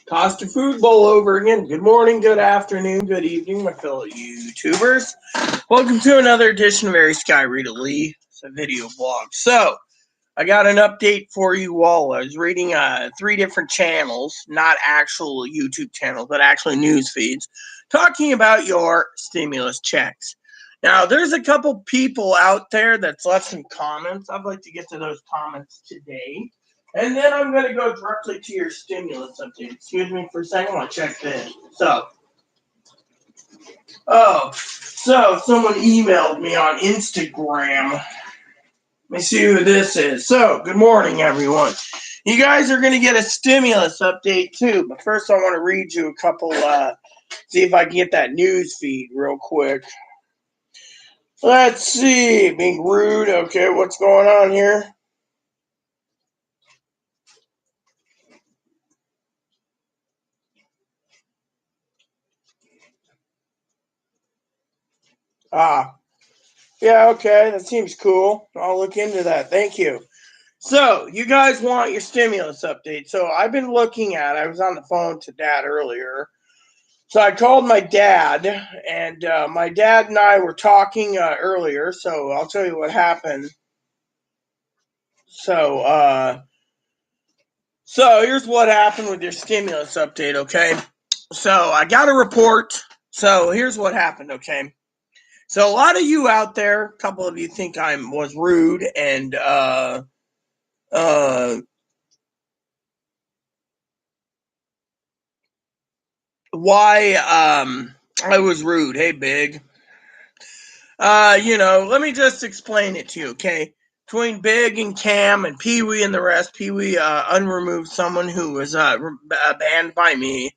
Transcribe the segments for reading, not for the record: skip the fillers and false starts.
Tossed your food bowl over again. Good morning, good afternoon, good evening, my fellow YouTubers. Welcome to another edition of Very Sky Rita Lee. It's a video blog. So, I got an update for you all. I was reading three different channels, not actual YouTube channels, but actually news feeds, talking about your stimulus checks. Now, there's a couple people out there that's left some comments. I'd like to get to those comments today. And then I'm going to go directly to your stimulus update. Excuse me for a second. I want to check this. So someone emailed me on Instagram. Let me see who this is. So, good morning, everyone. You guys are going to get a stimulus update, too. But first, I want to read you a couple, see if I can get that news feed real quick. Let's see. Being rude. Okay, what's going on here? Yeah, okay. That seems cool. I'll look into that. Thank you. So, you guys want your stimulus update. So, I've been looking at it. I was on the phone to Dad earlier. So, I called my dad, and my dad and I were talking earlier. So, I'll tell you what happened. So here's what happened with your stimulus update, okay? So, I got a report. So, here's what happened, okay? So, a lot of you out there, a couple of you think I was rude and why I was rude. Hey, Big. Let me just explain it to you, okay? Between Big and Cam and Pee Wee and the rest, Pee Wee unremoved someone who was banned by me.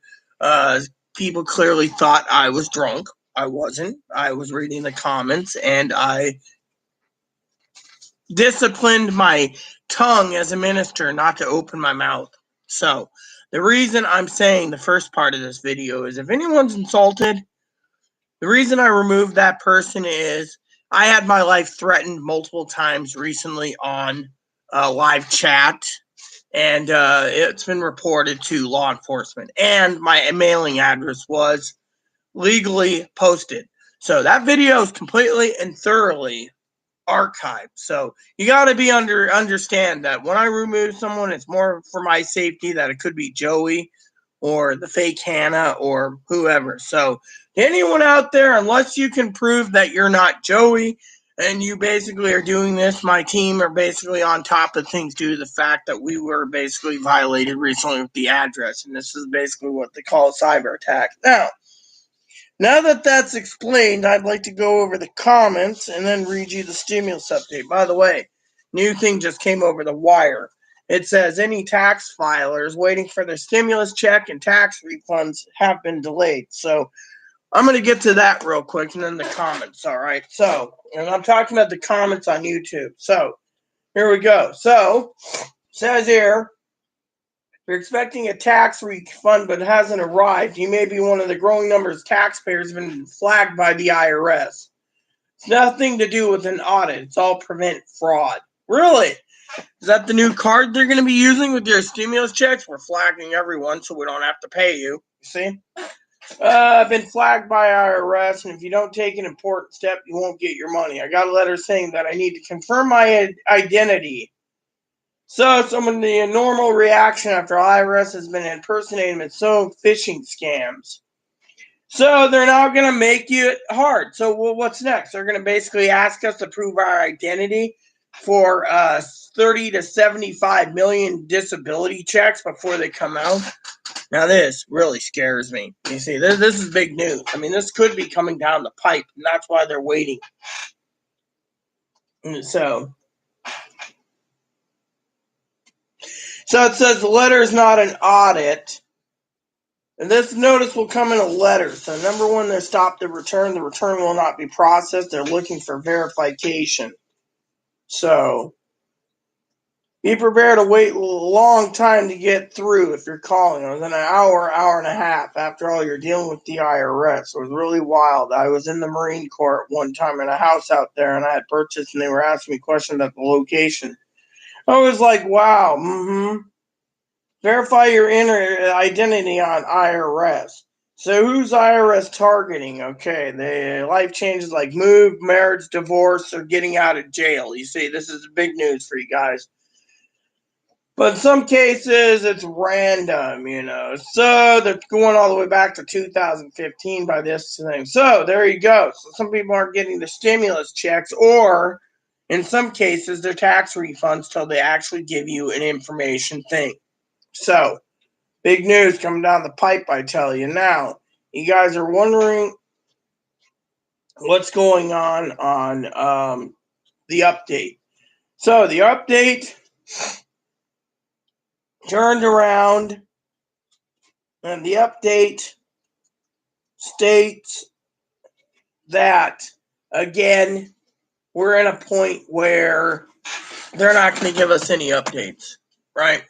People clearly thought I was drunk. I wasn't. I was reading the comments, and I disciplined my tongue as a minister not to open my mouth. So, the reason I'm saying the first part of this video is if anyone's insulted, the reason I removed that person is I had my life threatened multiple times recently on live chat, and it's been reported to law enforcement. And my mailing address was legally posted. So that video is completely and thoroughly archived. So you got to understand that when I remove someone, it's more for my safety that it could be Joey or the fake Hannah or whoever. So to anyone out there, unless you can prove that you're not Joey and you basically are doing this, my team are basically on top of things due to the fact that we were basically violated recently with the address. And this is basically what they call a cyber attack. Now that that's explained, I'd like to go over the comments and then read you the stimulus update. By the way, new thing just came over the wire. It says any tax filers waiting for their stimulus check and tax refunds have been delayed. So I'm going to get to that real quick and then the comments, all right? So, and I'm talking about the comments on YouTube. So, here we go. So, says here, you're expecting a tax refund but it hasn't arrived. You may be one of the growing numbers of taxpayers who have been flagged by the IRS. It's nothing to do with an audit. It's all prevent fraud. Really? Is that the new card they're going to be using with your stimulus checks? We're flagging everyone so we don't have to pay you. You see? I've been flagged by IRS, and if you don't take an important step, you won't get your money. I got a letter saying that I need to confirm my identity. So, some of the normal reaction after IRS has been impersonating with so phishing scams. So, they're now going to make it hard. So, what's next? They're going to basically ask us to prove our identity for 30 to 75 million disability checks before they come out. Now, this really scares me. You see, this is big news. I mean, this could be coming down the pipe, and that's why they're waiting. So it says the letter is not an audit. And this notice will come in a letter. So, number one, they stop the return. The return will not be processed. They're looking for verification. So, be prepared to wait a long time to get through if you're calling. It was an hour and a half. After all, you're dealing with the IRS. It was really wild. I was in the Marine Corps at one time in a house out there, and I had purchased, and they were asking me questions about the location. I was like, wow, Verify your identity on IRS. So who's IRS targeting? Okay, the life changes like move, marriage, divorce, or getting out of jail. You see, this is big news for you guys. But in some cases, it's random, So they're going all the way back to 2015 by this thing. So there you go. So some people aren't getting the stimulus checks, or in some cases, their tax refunds till they actually give you an information thing. So big news coming down the pipe, I tell you. Now, you guys are wondering what's going on the update. So the update turned around, and the update states that, again, we're in a point where they're not going to give us any updates, right?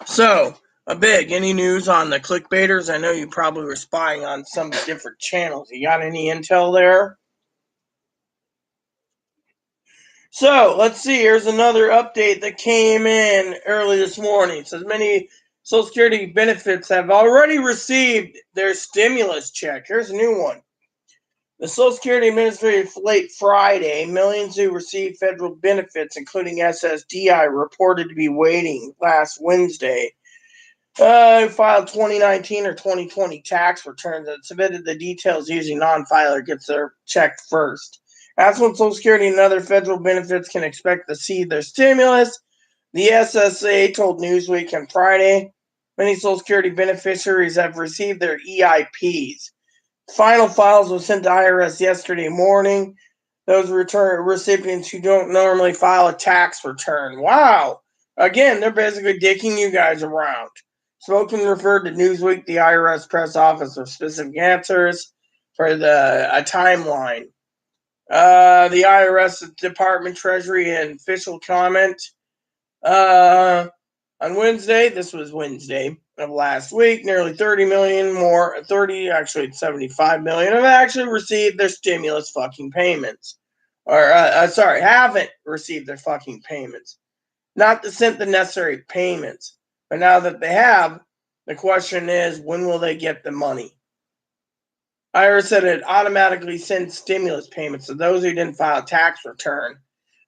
So, any news on the clickbaiters? I know you probably were spying on some different channels. You got any intel there? So, let's see. Here's another update that came in early this morning. It says many Social Security benefits have already received their stimulus check. Here's a new one. The Social Security Administration late Friday, millions who received federal benefits, including SSDI, reported to be waiting last Wednesday. Who filed 2019 or 2020 tax returns and submitted the details using non-filer gets their check first. That's when Social Security and other federal benefits can expect to see their stimulus. The SSA told Newsweek on Friday many Social Security beneficiaries have received their EIPs. Final files were sent to IRS yesterday morning. Those return recipients who don't normally file a tax return. Wow. Again, they're basically dicking you guys around. Spokesman referred to Newsweek, the IRS press office, for specific answers for a timeline. The IRS Department, Treasury, and official comment. On Wednesday, this was Wednesday of last week, nearly 30 million more, 75 million have actually received their stimulus fucking payments. Haven't received their fucking payments. Not sent the necessary payments. But now that they have, the question is, when will they get the money? IRS said it automatically sends stimulus payments to those who didn't file a tax return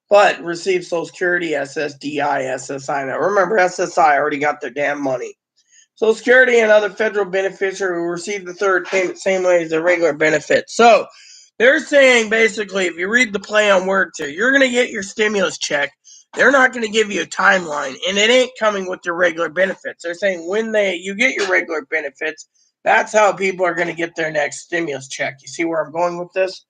but received Social Security, SSDI, SSI. Now remember, SSI already got their damn money. Social Security and other federal beneficiaries will receive the third payment same way as their regular benefits. So they're saying basically, if you read the play on words here, you're going to get your stimulus check. They're not going to give you a timeline, and it ain't coming with your regular benefits. They're saying when you get your regular benefits, that's how people are going to get their next stimulus check. You see where I'm going with this?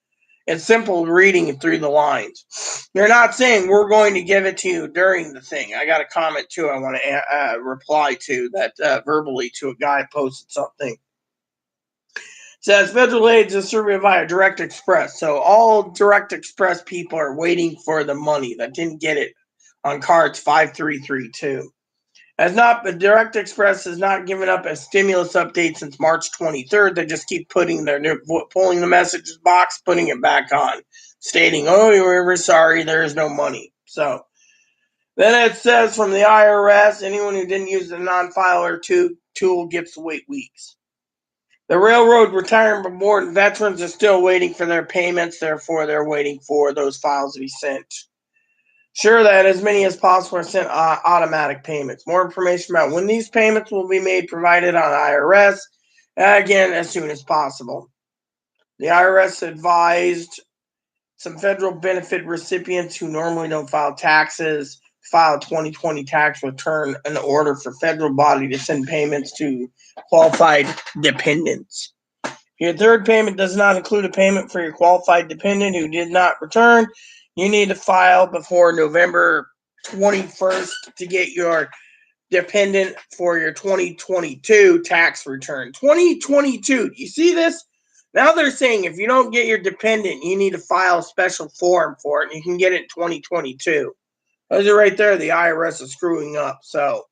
It's simple reading through the lines. They're not saying we're going to give it to you during the thing. I got a comment too I want to reply to that verbally to a guy posted something. It says federal aid is distributed via Direct Express. So all Direct Express people are waiting for the money that didn't get it on cards 5332. Direct Express has not given up a stimulus update since March 23rd. They just keep pulling the messages box, putting it back on, stating, "Oh, we're sorry, there is no money." So then it says from the IRS, anyone who didn't use the non-filer tool gets to wait weeks. The Railroad Retirement Board and veterans are still waiting for their payments. Therefore, they're waiting for those files to be sent. Sure that as many as possible are sent automatic payments. More information about when these payments will be made provided on IRS, again, as soon as possible. The IRS advised some federal benefit recipients who normally don't file taxes file a 2020 tax return in order for federal body to send payments to qualified dependents. Your third payment does not include a payment for your qualified dependent who did not return. You need to file before November 21st to get your dependent for your 2022 tax return. 2022, you see this? Now they're saying if you don't get your dependent, you need to file a special form for it, and you can get it in 2022. Those are right there. The IRS is screwing up. So,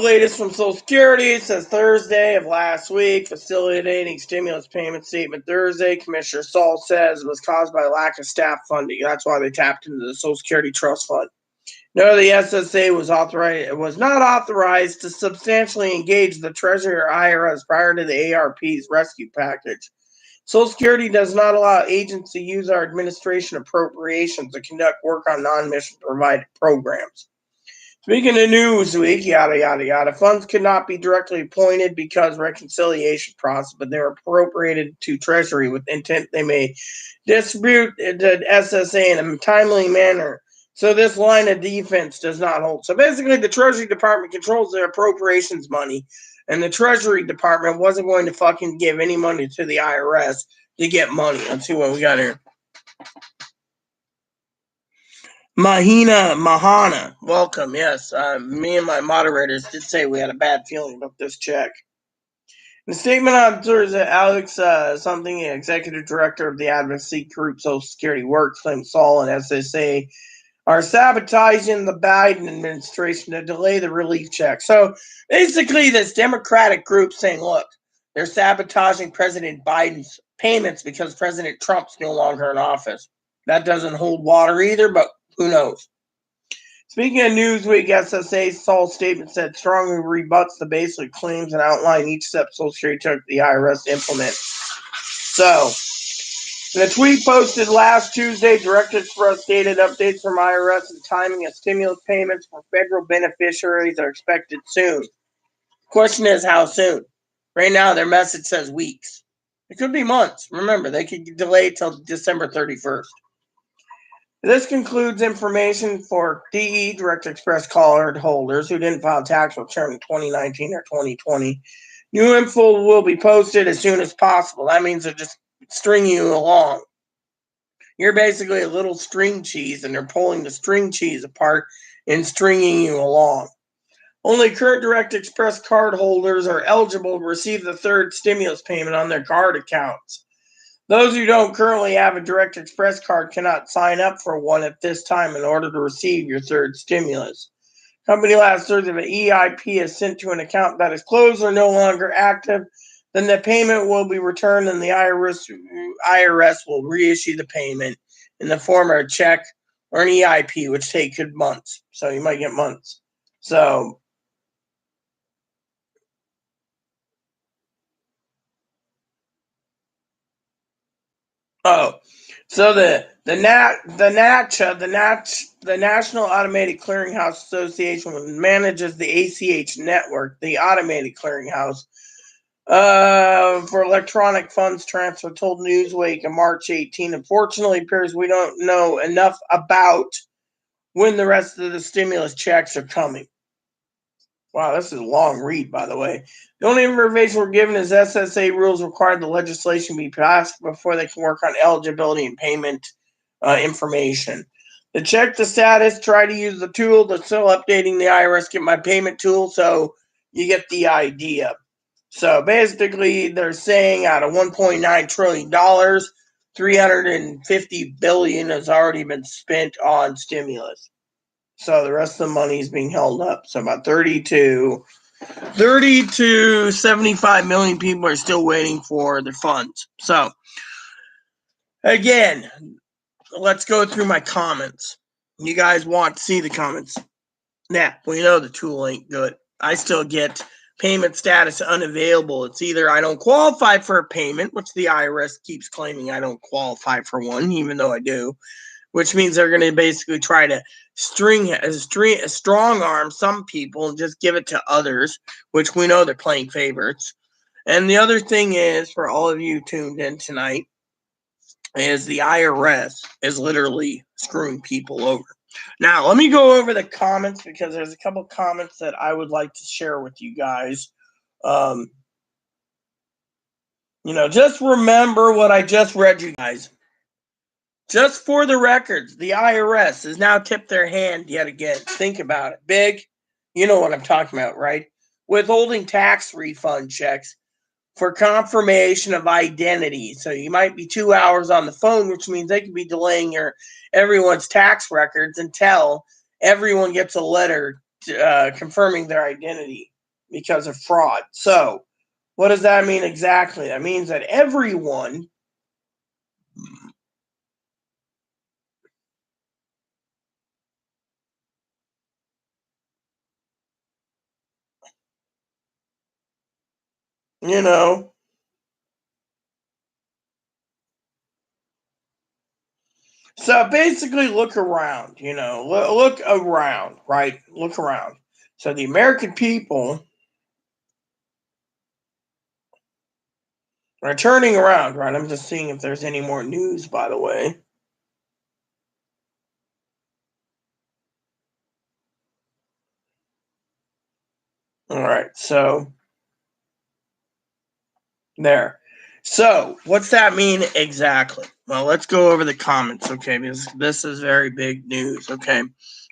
latest from Social Security, it says Thursday of last week, facilitating stimulus payment statement Thursday, Commissioner Saul says it was caused by lack of staff funding. That's why they tapped into the Social Security Trust Fund. No, the SSA was not authorized to substantially engage the Treasury or IRS prior to the ARP's rescue package. Social Security does not allow agents to use our administration appropriations to conduct work on non-mission provided programs. Speaking of Newsweek, yada yada yada, funds could not be directly appointed because reconciliation process, but they were appropriated to Treasury with intent they may distribute the SSA in a timely manner. So this line of defense does not hold. So basically, the Treasury Department controls their appropriations money, and the Treasury Department wasn't going to fucking give any money to the IRS to get money. Let's see what we got here. Mahana, welcome. Yes, me and my moderators did say we had a bad feeling about this check. In a statement on Thursday, Alex something, executive director of the advocacy group Social Security Works, claimed Saul and SSA are sabotaging the Biden administration to delay the relief check. So basically, this Democratic group saying, look, they're sabotaging President Biden's payments because President Trump's no longer in office. That doesn't hold water either, but who knows? Speaking of Newsweek, SSA Saul's statement said strongly rebuts the basic claims and outlined each step Social Security took the IRS to implement. So, in a tweet posted last Tuesday, Direct Express stated updates from IRS and timing of stimulus payments for federal beneficiaries are expected soon. Question is, how soon? Right now, their message says weeks. It could be months. Remember, they could delay till December 31st. This concludes information for DE Direct Express card holders who didn't file tax return in 2019 or 2020. New info will be posted as soon as possible. That means they're just stringing you along. You're basically a little string cheese, and they're pulling the string cheese apart and stringing you along. Only current Direct Express card holders are eligible to receive the third stimulus payment on their card accounts. Those who don't currently have a Direct Express card cannot sign up for one at this time in order to receive your third stimulus. Company last Thursday, if an EIP is sent to an account that is closed or no longer active, then the payment will be returned and the IRS will reissue the payment in the form of a check or an EIP, which take good months. So you might get months. So so the National Automated Clearinghouse Association manages the ACH network, the Automated Clearinghouse for electronic funds transfer, told Newsweek on March 18. Unfortunately, it appears we don't know enough about when the rest of the stimulus checks are coming. Wow, this is a long read, by the way. The only information we're given is SSA rules require the legislation be passed before they can work on eligibility and payment information. To check the status, try to use the tool that's still updating the IRS Get My Payment tool, so you get the idea. So basically, they're saying out of $1.9 trillion, $350 billion has already been spent on stimulus. So the rest of the money is being held up. So about 30 to 75 million people are still waiting for their funds. So again, let's go through my comments. You guys want to see the comments. Nah, we know the tool ain't good. I still get payment status unavailable. It's either I don't qualify for a payment, which the IRS keeps claiming I don't qualify for one, even though I do, which means they're going to basically try to strong arm some people and just give it to others, which we know they're playing favorites. And the other thing is, for all of you tuned in tonight, is the IRS is literally screwing people over. Now, let me go over the comments because there's a couple comments that I would like to share with you guys. Just remember what I just read you guys. Just for the records, the IRS has now tipped their hand yet again. Think about it. Big, you know what I'm talking about, right? Withholding tax refund checks for confirmation of identity. So you might be 2 hours on the phone, which means they could be delaying everyone's tax records until everyone gets a letter confirming their identity because of fraud. So what does that mean exactly? That means that everyone you know. So basically, look around, look around, right? Look around. So the American people are turning around, right? I'm just seeing if there's any more news, by the way. All right, so there. So, what's that mean exactly? Well, let's go over the comments, okay? Because this is very big news, okay?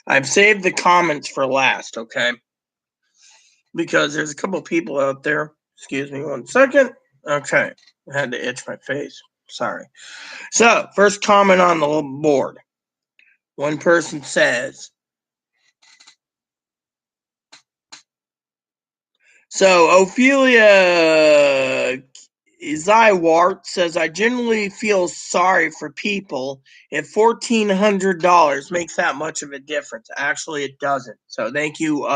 I've saved the comments for last, okay? Because there's a couple people out there. Excuse me 1 second. Okay, I had to itch my face. Sorry. So, first comment on the board. One person says, so Ophelia Zywart says, I generally feel sorry for people if $1,400 makes that much of a difference. Actually, it doesn't. So thank you,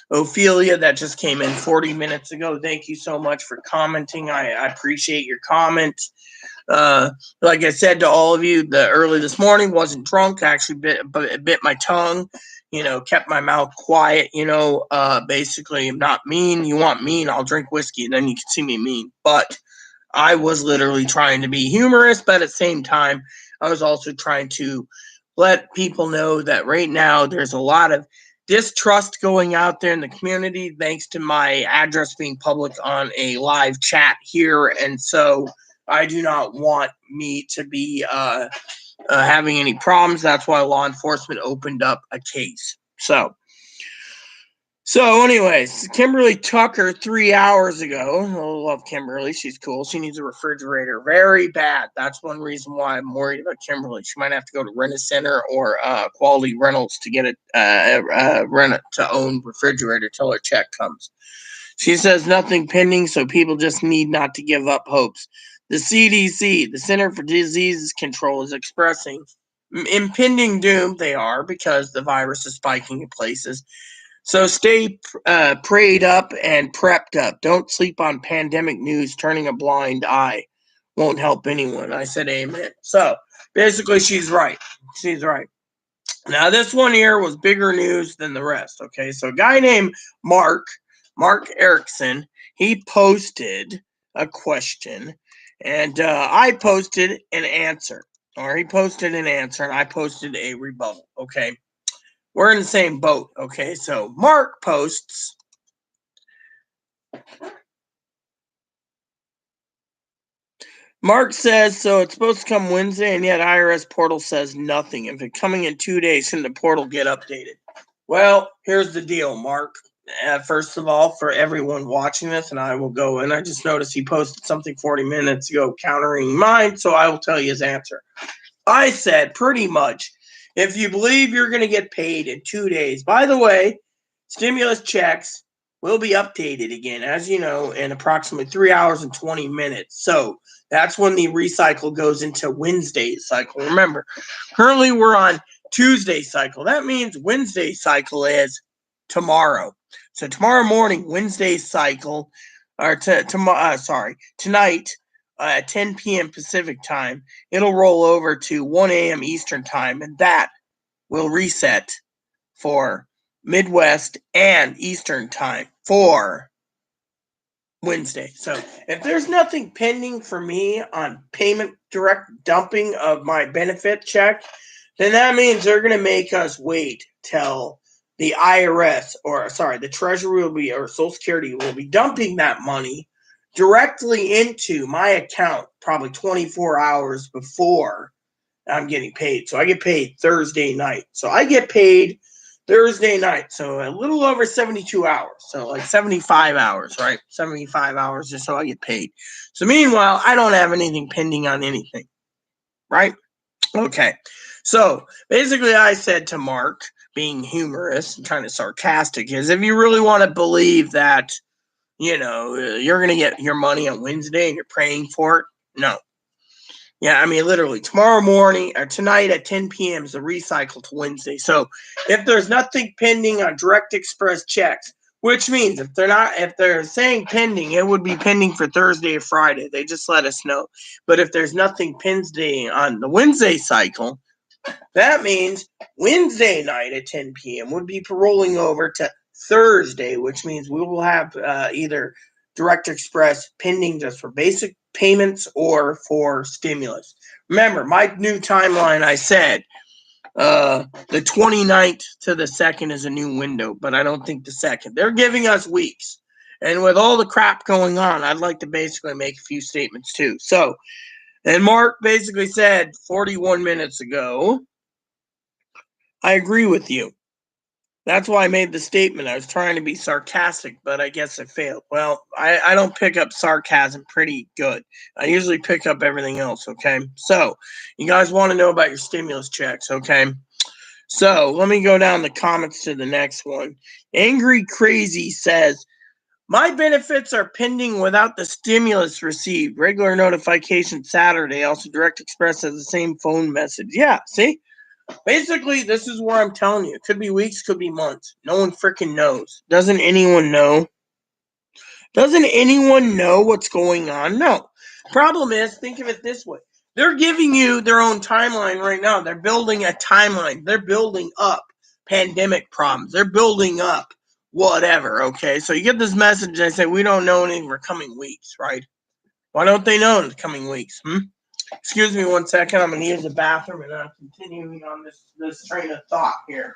Ophelia, that just came in 40 minutes ago. Thank you so much for commenting. I appreciate your comment. Like I said to all of you, early this morning, wasn't drunk. Actually, bit my tongue. Kept my mouth quiet. Basically, I'm not mean. You want mean? I'll drink whiskey, then you can see me mean. But I was literally trying to be humorous, but at the same time, I was also trying to let people know that right now there's a lot of distrust going out there in the community thanks to my address being public on a live chat here. And so I do not want me to be having any problems. That's why law enforcement opened up a case. So, anyways, Kimberly Tucker 3 hours ago. I love Kimberly. She's cool. She needs a refrigerator very bad. That's one reason why I'm worried about Kimberly. She might have to go to Rent-A-Center or Quality Rentals to get a rent-to-own refrigerator till her check comes. She says nothing pending, so people just need not to give up hopes. The CDC, the Center for Disease Control, is expressing impending doom. They are, because the virus is spiking in places. So stay prayed up and prepped up. Don't sleep on pandemic news. Turning a blind eye won't help anyone. I said amen. So basically, she's right. She's right. Now, this one here was bigger news than the rest. Okay, so a guy named Mark Erickson, he posted a question, and I posted an answer. Or he posted an answer, and I posted a rebuttal. Okay, we're in the same boat. Okay, so Mark posts, Mark says, so it's supposed to come Wednesday, and yet IRS portal says nothing. If it's coming in 2 days, shouldn't the portal get updated? Well, here's the deal, Mark. First of all, for everyone watching this, and I will go, and I just noticed he posted something 40 minutes ago countering mine, so I will tell you his answer. I said pretty much, if you believe you're going to get paid in 2 days, by the way, stimulus checks will be updated again, as you know, in approximately 3 hours and 20 minutes. So that's when the recycle goes into Wednesday's cycle. Remember, currently we're on Tuesday cycle. That means Wednesday cycle is tomorrow. So tomorrow morning, Wednesday's cycle, or tonight at 10 p.m. Pacific time, it'll roll over to 1 a.m. Eastern time, and that will reset for Midwest and Eastern time for Wednesday. So if there's nothing pending for me on payment direct dumping of my benefit check, then that means they're going to make us wait till the IRS, or sorry, the Treasury will be, or Social Security will be dumping that money directly into my account probably 24 hours before I'm getting paid. So I get paid Thursday night. So I get paid Thursday night. So a little over 72 hours. So like 75 hours, right? 75 hours or so I get paid. So meanwhile, I don't have anything pending on anything, right? Okay. So basically, I said to Mark, being humorous and kind of sarcastic, is if you really want to believe that, you're going to get your money on Wednesday and you're praying for it, no. Yeah, I mean, literally, tomorrow morning or tonight at 10 p.m. is the recycle to Wednesday. So if there's nothing pending on Direct Express checks, Which means if they're saying pending, it would be pending for Thursday or Friday. They just let us know. But if there's nothing pending on the Wednesday cycle, that means Wednesday night at 10 p.m. would be rolling over to Thursday, which means we will have either Direct Express pending just for basic payments or for stimulus. Remember, my new timeline, I said, the 29th to the 2nd is a new window, but I don't think the 2nd. They're giving us weeks. And with all the crap going on, I'd like to basically make a few statements too. So, and Mark basically said 41 minutes ago, I agree with you. That's why I made the statement. I was trying to be sarcastic, but I guess I failed. Well, I don't pick up sarcasm pretty good. I usually pick up everything else, okay? So, you guys want to know about your stimulus checks, okay? So, let me go down the comments to the next one. Angry Crazy says, my benefits are pending without the stimulus received. Regular notification Saturday. Also, Direct Express has the same phone message. Yeah, see? Basically, this is where I'm telling you. It could be weeks, could be months. No one freaking knows. Doesn't anyone know? Doesn't anyone know what's going on? No. Problem is, think of it this way. They're giving you their own timeline right now. They're building a timeline. They're building up pandemic problems. They're building up whatever, okay? So you get this message, they say, we don't know anything for coming weeks, right? Why don't they know in the coming weeks? Excuse me 1 second. I'm going to use the bathroom, and I'm continuing on this train of thought here.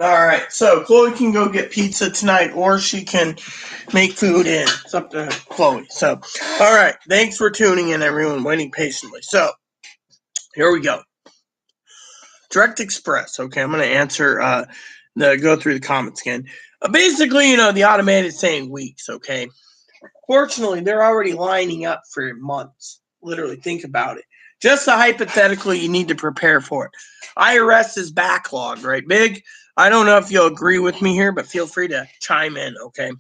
All right, so Chloe can go get pizza tonight, or she can make food in. It's up to Chloe. So, all right, thanks for tuning in, everyone, waiting patiently. So, here we go. Direct Express. Okay, I'm going to answer, go through the comments again. Basically, the automated saying weeks, okay? Fortunately, they're already lining up for months. Literally, think about it. Just hypothetically, you need to prepare for it. IRS is backlogged, right? Big. I don't know if you'll agree with me here, but feel free to chime in, okay?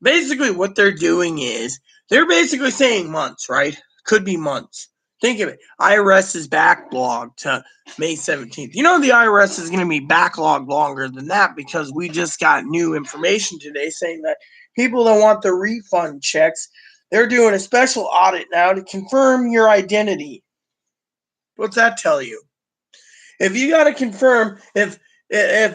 Basically, what they're doing is they're basically saying months, right? Could be months. Think of it. IRS is backlogged to May 17th. The IRS is going to be backlogged longer than that because we just got new information today saying that people that want the refund checks, they're doing a special audit now to confirm your identity. What's that tell you? If you got to confirm, if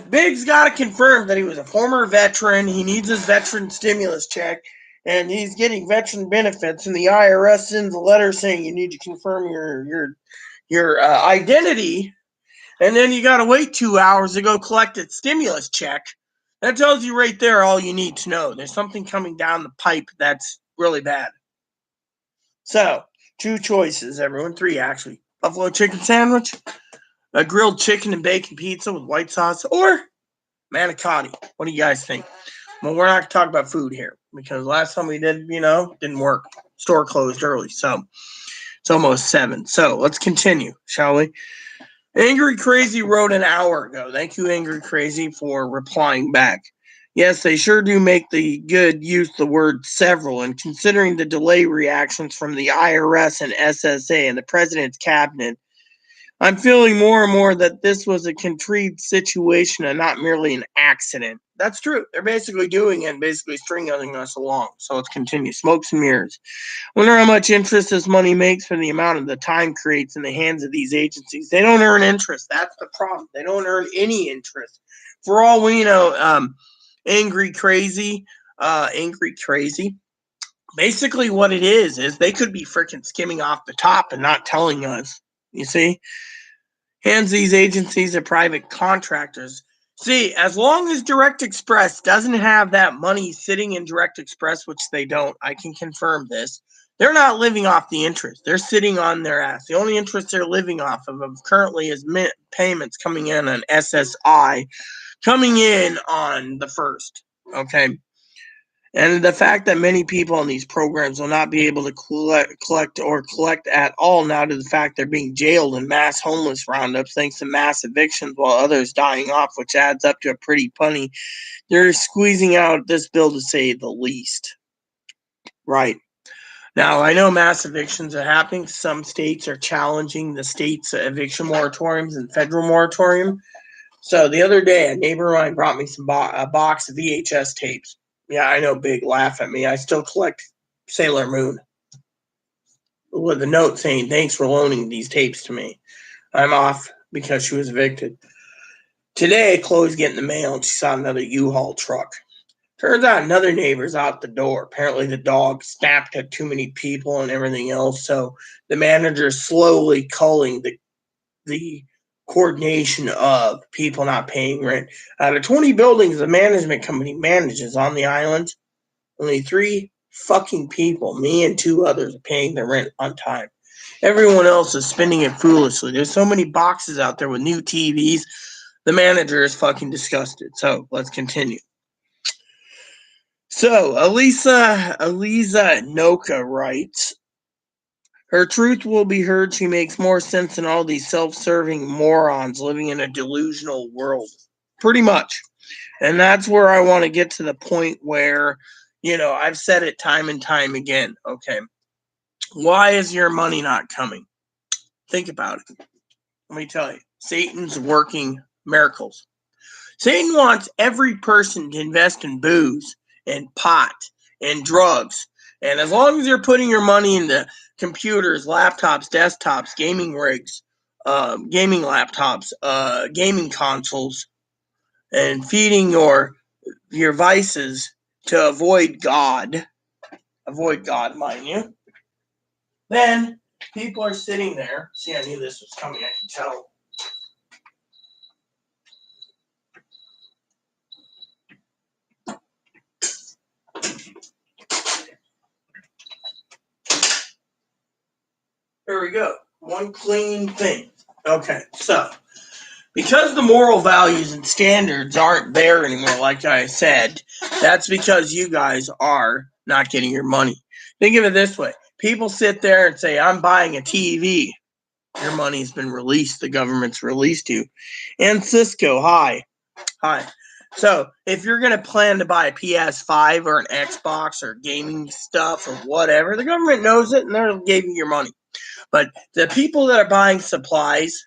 Big's got to confirm that he was a former veteran, he needs his veteran stimulus check, and he's getting veteran benefits, and the IRS sends a letter saying you need to confirm your identity, and then you got to wait 2 hours to go collect a stimulus check. That tells you right there all you need to know. There's something coming down the pipe that's really bad. So, 2 choices, everyone. 3, actually. Buffalo chicken sandwich, a grilled chicken and bacon pizza with white sauce, or manicotti. What do you guys think? Well, we're not going to talk about food here because last time we did, didn't work. Store closed early, so it's almost 7. So let's continue, shall we? Angry Crazy wrote an hour ago. Thank you, Angry Crazy, for replying back. Yes, they sure do make the good use the word several, and considering the delay reactions from the IRS and SSA and the president's cabinet, I'm feeling more and more that this was a contrived situation and not merely an accident. That's true. They're basically doing it and basically stringing us along. So let's continue. Smokes and mirrors. Wonder how much interest this money makes for the amount of the time creates in the hands of these agencies. They don't earn interest. That's the problem. They don't earn any interest. For all we know, Angry Crazy. Basically, what it is they could be freaking skimming off the top and not telling us. You see? Hands these agencies to private contractors. See, as long as Direct Express doesn't have that money sitting in Direct Express, which they don't, I can confirm this, They're not living off the interest. They're sitting on their ass. The only interest they're living off of currently is payments coming in on SSI, coming in on the 1st. Okay. And the fact that many people on these programs will not be able to collect at all now to the fact they're being jailed in mass homeless roundups thanks to mass evictions while others dying off, which adds up to a pretty penny. They're squeezing out this bill to say the least. Right. Now, I know mass evictions are happening. Some states are challenging the state's eviction moratoriums and federal moratorium. So the other day, a neighbor of mine brought me a box of VHS tapes. Yeah, I know, big laugh at me. I still collect Sailor Moon with a note saying, "Thanks for loaning these tapes to me. I'm off because she was evicted." Today, Chloe's getting the mail and she saw another U-Haul truck. Turns out another neighbor's out the door. Apparently the dog snapped at too many people and everything else. So the manager's slowly culling the coordination of people not paying rent. Out of 20 buildings the management company manages on the island, only 3 fucking people, me and 2 others, are paying their rent on time. Everyone else is spending it foolishly. There's so many boxes out there with new TVs. The manager is fucking disgusted. So let's continue. So Aliza Noka writes, her truth will be heard. She makes more sense than all these self-serving morons living in a delusional world. Pretty much. And that's where I want to get to the point where, I've said it time and time again. Okay. Why is your money not coming? Think about it. Let me tell you. Satan's working miracles. Satan wants every person to invest in booze and pot and drugs. And as long as you're putting your money into computers, laptops, desktops, gaming rigs, gaming laptops, gaming consoles, and feeding your vices to avoid God, mind you, then people are sitting there. See, I knew this was coming, I can tell. Here we go. One clean thing. Okay, so because the moral values and standards aren't there anymore, like I said, that's because you guys are not getting your money. Think of it this way. People sit there and say, I'm buying a TV. Your money's been released. The government's released you. And Cisco, hi. So if you're going to plan to buy a PS5 or an Xbox or gaming stuff or whatever, the government knows it and they're giving you your money. But the people that are buying supplies,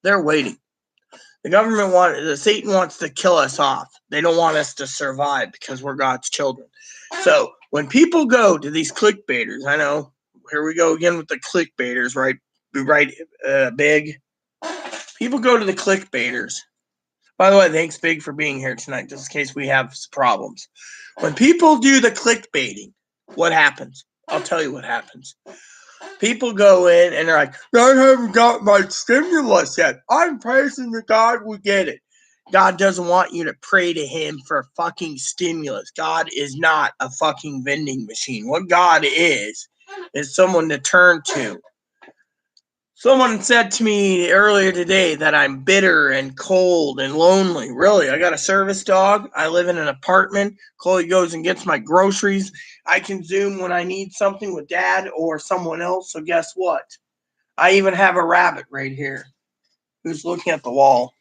they're waiting. Satan wants to kill us off. They don't want us to survive because we're God's children. So when people go to these clickbaiters, I know, here we go again with the clickbaiters, right? Big. People go to the clickbaiters. By the way, thanks, Big, for being here tonight, just in case we have problems. When people do the clickbaiting, what happens? I'll tell you what happens. People go in and they're like, I haven't got my stimulus yet. I'm praising that God will get it. God doesn't want you to pray to him for fucking stimulus. God is not a fucking vending machine. What God is someone to turn to. Someone said to me earlier today that I'm bitter and cold and lonely. Really, I got a service dog. I live in an apartment. Chloe goes and gets my groceries. I can Zoom when I need something with Dad or someone else. So guess what? I even have a rabbit right here who's looking at the wall.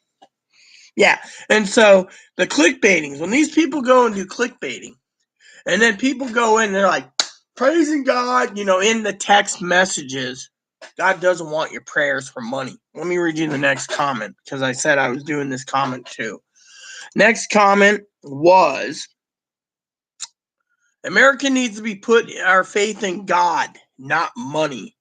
Yeah, and so the clickbaitings, when these people go and do clickbaiting, and then people go in and they're like, praising God, in the text messages, God doesn't want your prayers for money. Let me read you the next comment because I said I was doing this comment too. Next comment was, America needs to be put our faith in God, not money.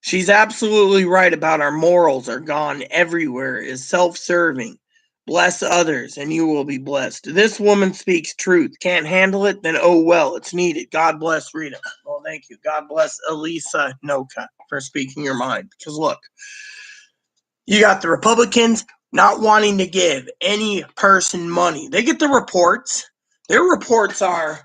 She's absolutely right about our morals are gone everywhere, is self-serving. Bless others and you will be blessed. This woman speaks truth. Can't handle it? Then oh well, it's needed. God bless Rita. Well, thank you. God bless Aliza Noka for speaking your mind. Because look, you got the Republicans not wanting to give any person money. They get the reports. Their reports are,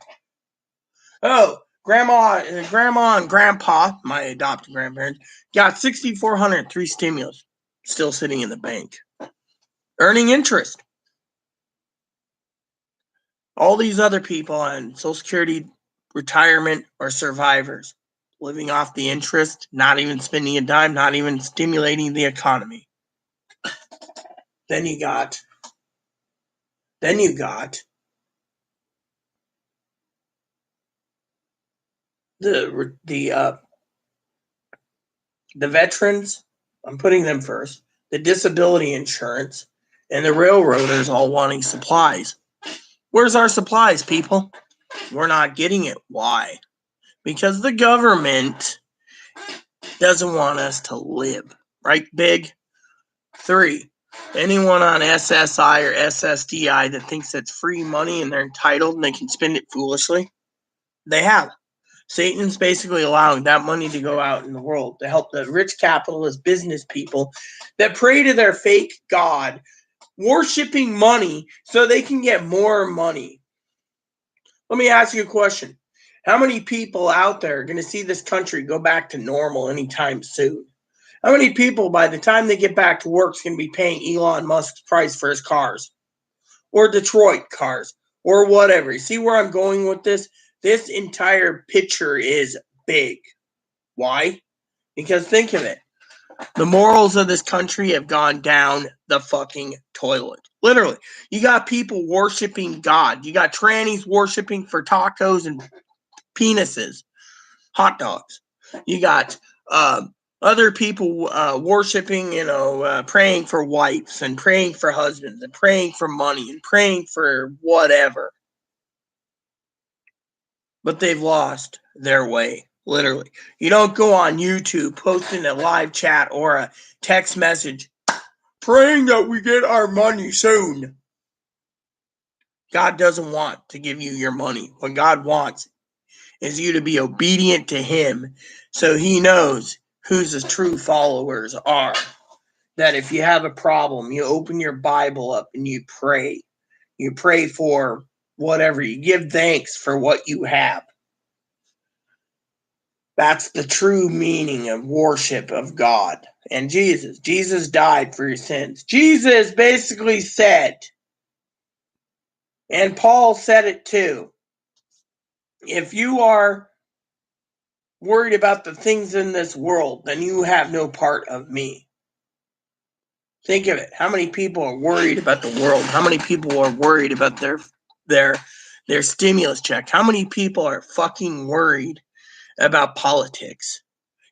oh, Grandma and grandpa, my adopted grandparents, got $6,400, 3 stimulus, still sitting in the bank, earning interest. All these other people on Social Security, retirement, or survivors, living off the interest, not even spending a dime, not even stimulating the economy. Then you got the veterans. I'm putting them first. The disability insurance and the railroaders all wanting supplies. Where's our supplies, people? We're not getting it. Why? Because the government doesn't want us to live. Right, Big? 3, anyone on SSI or SSDI that thinks that's free money and they're entitled and they can spend it foolishly, they have. Satan's basically allowing that money to go out in the world to help the rich capitalist business people that pray to their fake God, worshiping money so they can get more money. Let me ask you a question. How many people out there are going to see this country go back to normal anytime soon? How many people, by the time they get back to work, is going to be paying Elon Musk's price for his cars? Or Detroit cars? Or whatever. You see where I'm going with this? This entire picture is big. Why? Because think of it. The morals of this country have gone down the fucking toilet. Literally. You got people worshiping God. You got trannies worshiping for tacos and penises. Hot dogs. You got other people worshiping, praying for wives and praying for husbands and praying for money and praying for whatever. But they've lost their way, literally. You don't go on YouTube posting a live chat or a text message praying that we get our money soon. God doesn't want to give you your money. What God wants is you to be obedient to him so he knows who his true followers are. That if you have a problem, you open your Bible up and you pray. You pray for whatever. You give thanks for what you have. That's the true meaning of worship of God and Jesus. Jesus died for your sins. Jesus basically said, and Paul said it too, if you are worried about the things in this world, then you have no part of me. Think of it. How many people are worried about the world? How many people are worried about their stimulus check? How many people are fucking worried about politics?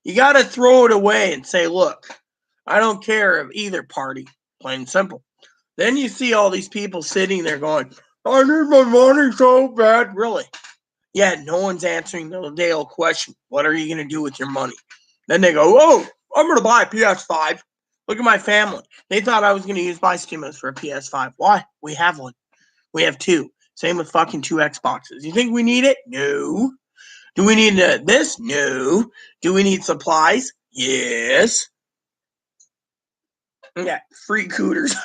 You got to throw it away and say, look, I don't care of either party, plain and simple. Then you see all these people sitting there going, I need my money so bad. Really? Yeah, no one's answering the day old question. What are you going to do with your money? Then they go, oh, I'm going to buy a PS5. Look at my family. They thought I was going to use my stimulus for a PS5. Why? We have one. We have 2. Same with fucking 2 Xboxes. You think we need it? No. Do we need this? No. Do we need supplies? Yes. Yeah, free cooters.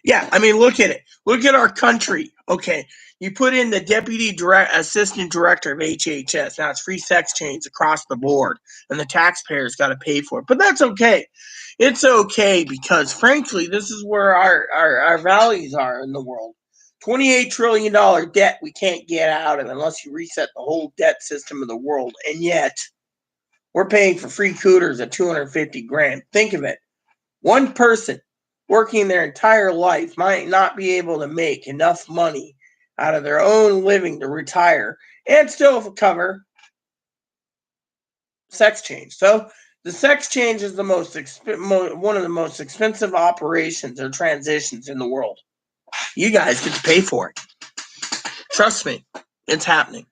Yeah, I mean, look at it. Look at our country. Okay, you put in the deputy assistant director of HHS. Now it's free sex change across the board, and the taxpayers got to pay for it. But that's okay. It's okay because, frankly, this is where our values are in the world. $28 trillion debt we can't get out of unless you reset the whole debt system of the world. And yet, we're paying for free cooters at $250,000. Think of it. One person working their entire life might not be able to make enough money out of their own living to retire and still cover sex change. So the sex change is the one of the most expensive operations or transitions in the world. You guys get to pay for it. Trust me, it's happening.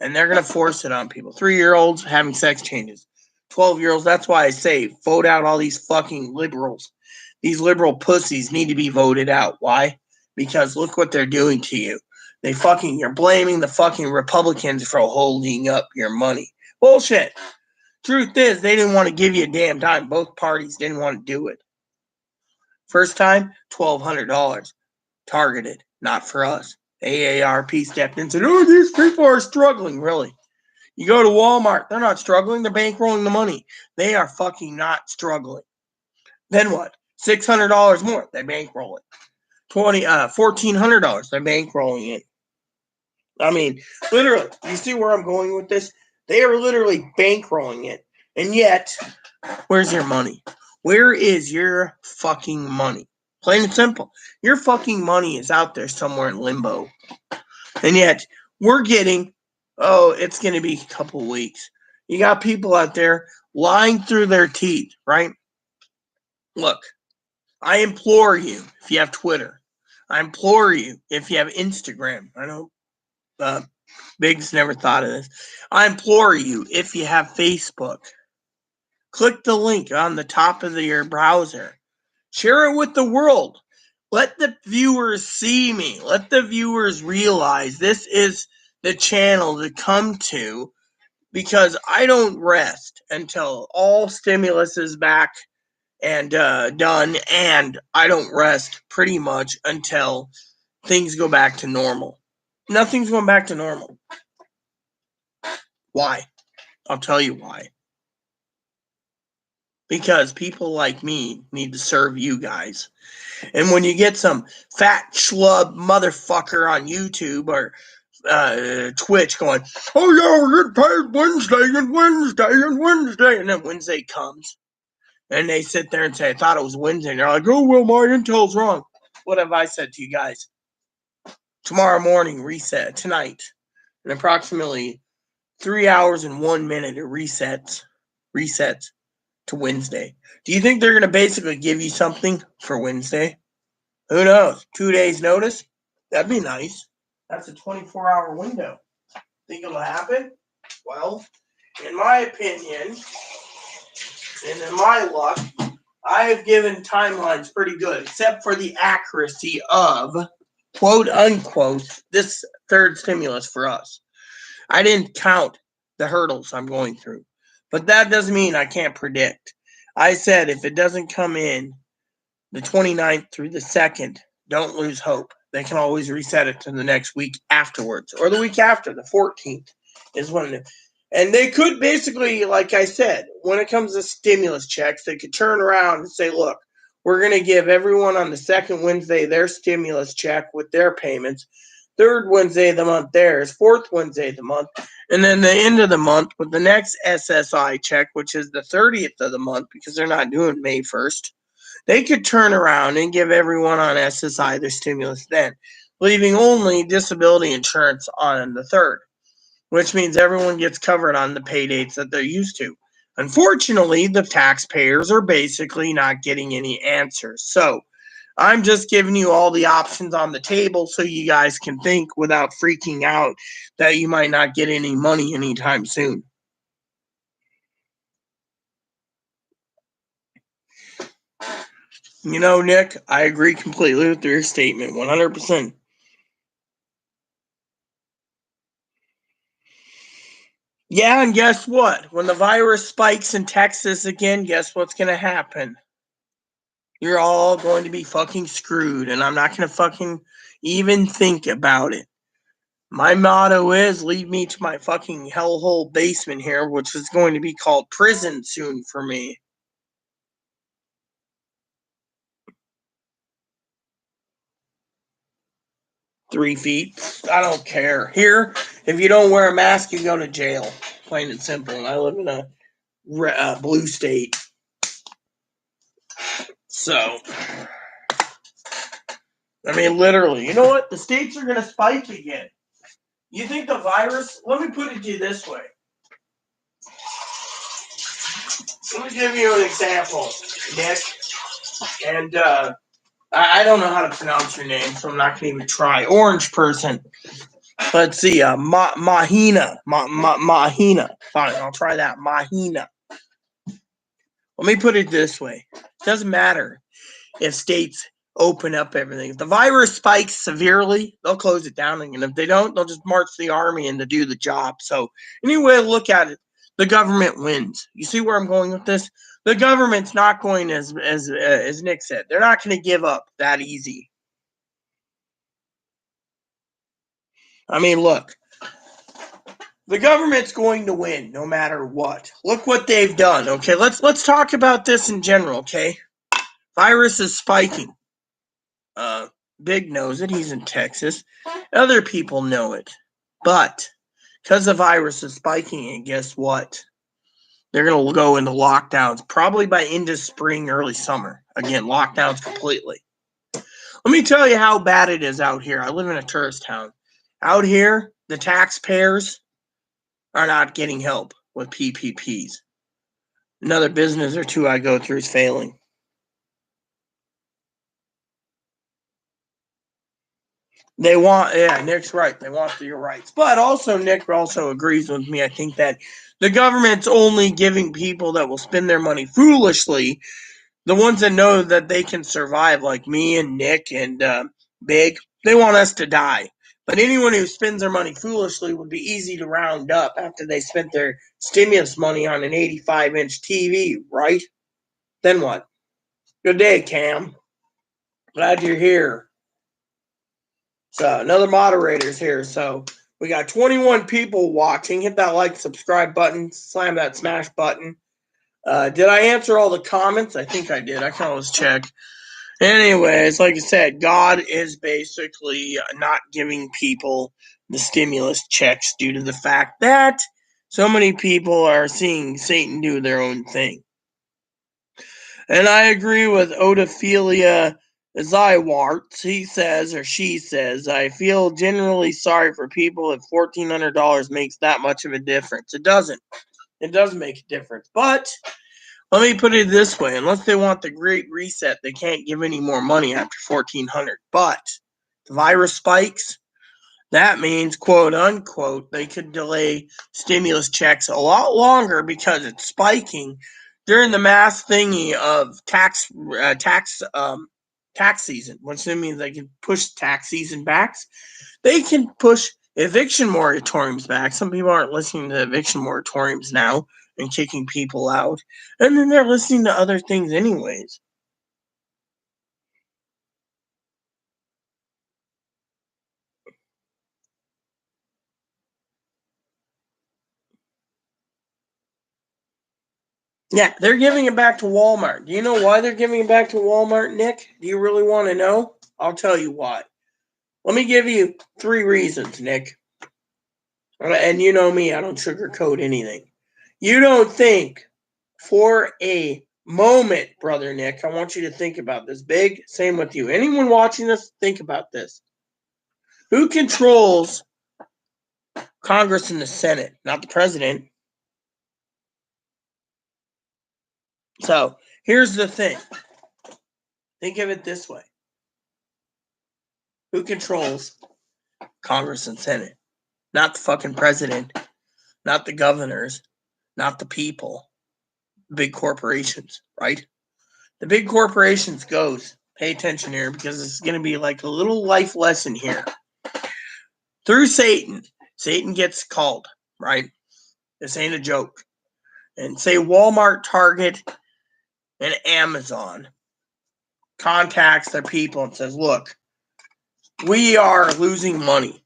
And they're going to force it on people. 3-year-olds having sex changes. 12-year-olds, that's why I say vote out all these fucking liberals. These liberal pussies need to be voted out. Why? Because look what they're doing to you. You're blaming the fucking Republicans for holding up your money. Bullshit. Truth is, they didn't want to give you a damn dime. Both parties didn't want to do it. First time, $1,200. Targeted, not for us. AARP stepped in and said, oh, these people are struggling. Really? You go to Walmart, they're not struggling. They're bankrolling the money. They are fucking not struggling. Then what? $600 more. They bankroll it. $1,400. They're bankrolling it. I mean, literally, you see where I'm going with this? They are literally bankrolling it. And yet, where's your money? Where is your fucking money? Plain and simple. Your fucking money is out there somewhere in limbo. And yet, we're getting, it's going to be a couple weeks. You got people out there lying through their teeth, right? Look, I implore you, if you have Twitter, I implore you, if you have Instagram, I know Biggs never thought of this. I implore you, if you have Facebook, click the link on the top of your browser. Share it with the world. Let the viewers see me. Let the viewers realize this is the channel to come to, because I don't rest until all stimulus is back and done, and I don't rest pretty much until things go back to normal. Nothing's going back to normal. Why? I'll tell you why. Because people like me need to serve you guys. And when you get some fat schlub motherfucker on YouTube or Twitch going, oh yeah, we're getting paid Wednesday and Wednesday and Wednesday, and then Wednesday comes, and they sit there and say, I thought it was Wednesday, and they're like, oh well, my intel's wrong. What have I said to you guys? Tomorrow morning, reset. Tonight, in approximately 3 hours and 1 minute, it resets to Wednesday. Do you think they're going to basically give you something for Wednesday? Who knows? 2 days notice? That'd be nice. That's a 24-hour window. Think it'll happen? Well, in my opinion, and in my luck, I have given timelines pretty good, except for the accuracy of, quote unquote, this third stimulus for us. I didn't count the hurdles I'm going through, but that doesn't mean I can't predict. I said if it doesn't come in the 29th through the 2nd, don't lose hope. They can always reset it to the next week afterwards, or the week after, the 14th is when. And they could basically, like I said, when it comes to stimulus checks, they could turn around and say, look, we're going to give everyone on the second Wednesday their stimulus check with their payments. Third Wednesday of the month theirs, fourth Wednesday of the month, and then the end of the month with the next SSI check, which is the 30th of the month, because they're not doing May 1st. They could turn around and give everyone on SSI their stimulus then, leaving only disability insurance on the 3rd, which means everyone gets covered on the pay dates that they're used to. Unfortunately, the taxpayers are basically not getting any answers. So I'm just giving you all the options on the table so you guys can think without freaking out that you might not get any money anytime soon. You know, Nick, I agree completely with your statement, 100%. Yeah, and guess what? When the virus spikes in Texas again, guess what's going to happen? You're all going to be fucking screwed, and I'm not going to fucking even think about it. My motto is lead me to my fucking hellhole basement here, which is going to be called prison soon for me. Three feet. I don't care. Here, if you don't wear a mask, you go to jail. Plain and simple. And I live in a blue state. So, I mean, literally. You know what? The states are going to spike again. You think the virus... Let me put it to you this way. Let me give you an example, Nick. And I don't know how to pronounce your name, so I'm not going to even try. Orange person. Let's see. Mahina. Mahina. Fine, I'll try that. Mahina. Let me put it this way. It doesn't matter if states open up everything. If the virus spikes severely, they'll close it down. And if they don't, they'll just march the army in to do the job. So anyway, look at it. The government wins. You see where I'm going with this? The government's not going, as Nick said, they're not going to give up that easy. I mean, look. The government's going to win no matter what. Look what they've done, okay? Let's talk about this in general, okay? Virus is spiking. Big knows it. He's in Texas. Other people know it. But because the virus is spiking, and guess what? They're going to go into lockdowns probably by end of spring, early summer. Again, lockdowns completely. Let me tell you how bad it is out here. I live in a tourist town. Out here, the taxpayers are not getting help with PPPs. Another business or two I go through is failing. They want, yeah, Nick's right. They want your rights. But also, Nick also agrees with me. I think that the government's only giving people that will spend their money foolishly, the ones that know that they can survive, like me and Nick and Big, they want us to die. But anyone who spends their money foolishly would be easy to round up after they spent their stimulus money on an 85-inch TV, right? Then what? Good day, Cam. Glad you're here. So another moderator's here. So we got 21 people watching. Hit that like, subscribe button. Slam that smash button. Did I answer all the comments? I think I did. I can always check. Anyways, like I said, God is basically not giving people the stimulus checks due to the fact that so many people are seeing Satan do their own thing. And I agree with Odophilia Zywarts. He says, or she says, I feel generally sorry for people if $1,400 makes that much of a difference. It doesn't. It does make a difference. But let me put it this way. Unless they want the Great Reset, they can't give any more money after $1,400. But the virus spikes. That means, quote unquote, they could delay stimulus checks a lot longer because it's spiking during the mass thingy of tax season, which means they can push tax season back. They can push eviction moratoriums back. Some people aren't listening to eviction moratoriums now and kicking people out, and then they're listening to other things anyways. Yeah, they're giving it back to Walmart. Do you know why they're giving it back to Walmart, Nick? Do you really want to know? I'll tell you why. Let me give you 3 reasons, Nick. And you know me, I don't sugarcoat anything. You don't think for a moment, brother Nick, I want you to think about this. Big, same with you. Anyone watching this, think about this. Who controls Congress and the Senate? Not the president. So here's the thing. Think of it this way. Who controls Congress and Senate? Not the fucking president, not the governors, not the people, big corporations, right? The big corporations goes, pay attention here because it's going to be like a little life lesson here. Through Satan, Satan gets called, right? This ain't a joke. And say Walmart, Target, and Amazon contacts their people and says, look, we are losing money.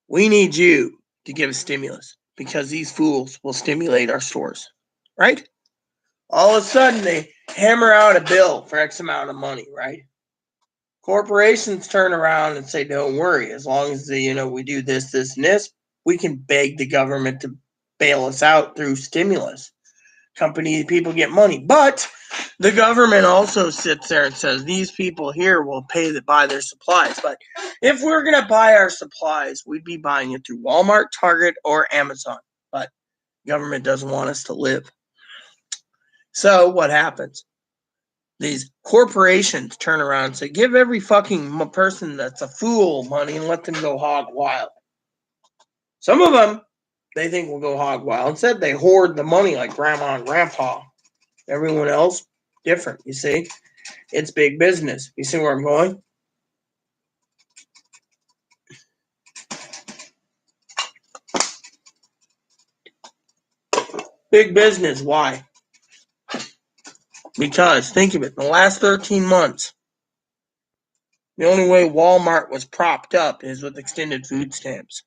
We need you to give a stimulus because these fools will stimulate our stores, right? All of a sudden, they hammer out a bill for X amount of money, right? Corporations turn around and say, don't worry, as long as we do this, this, and this, we can beg the government to bail us out through stimulus. People get money. But the government also sits there and says, these people here will pay to buy their supplies. But if we're going to buy our supplies, we'd be buying it through Walmart, Target, or Amazon. But government doesn't want us to live. So what happens? These corporations turn around and say, give every fucking person that's a fool money and let them go hog wild. Some of them, they think will go hog wild. Instead, they hoard the money like grandma and grandpa. Everyone else, different, you see? It's big business. You see where I'm going? Big business. Why? Because, think of it, in the last 13 months, The only way Walmart was propped up is with extended food stamps.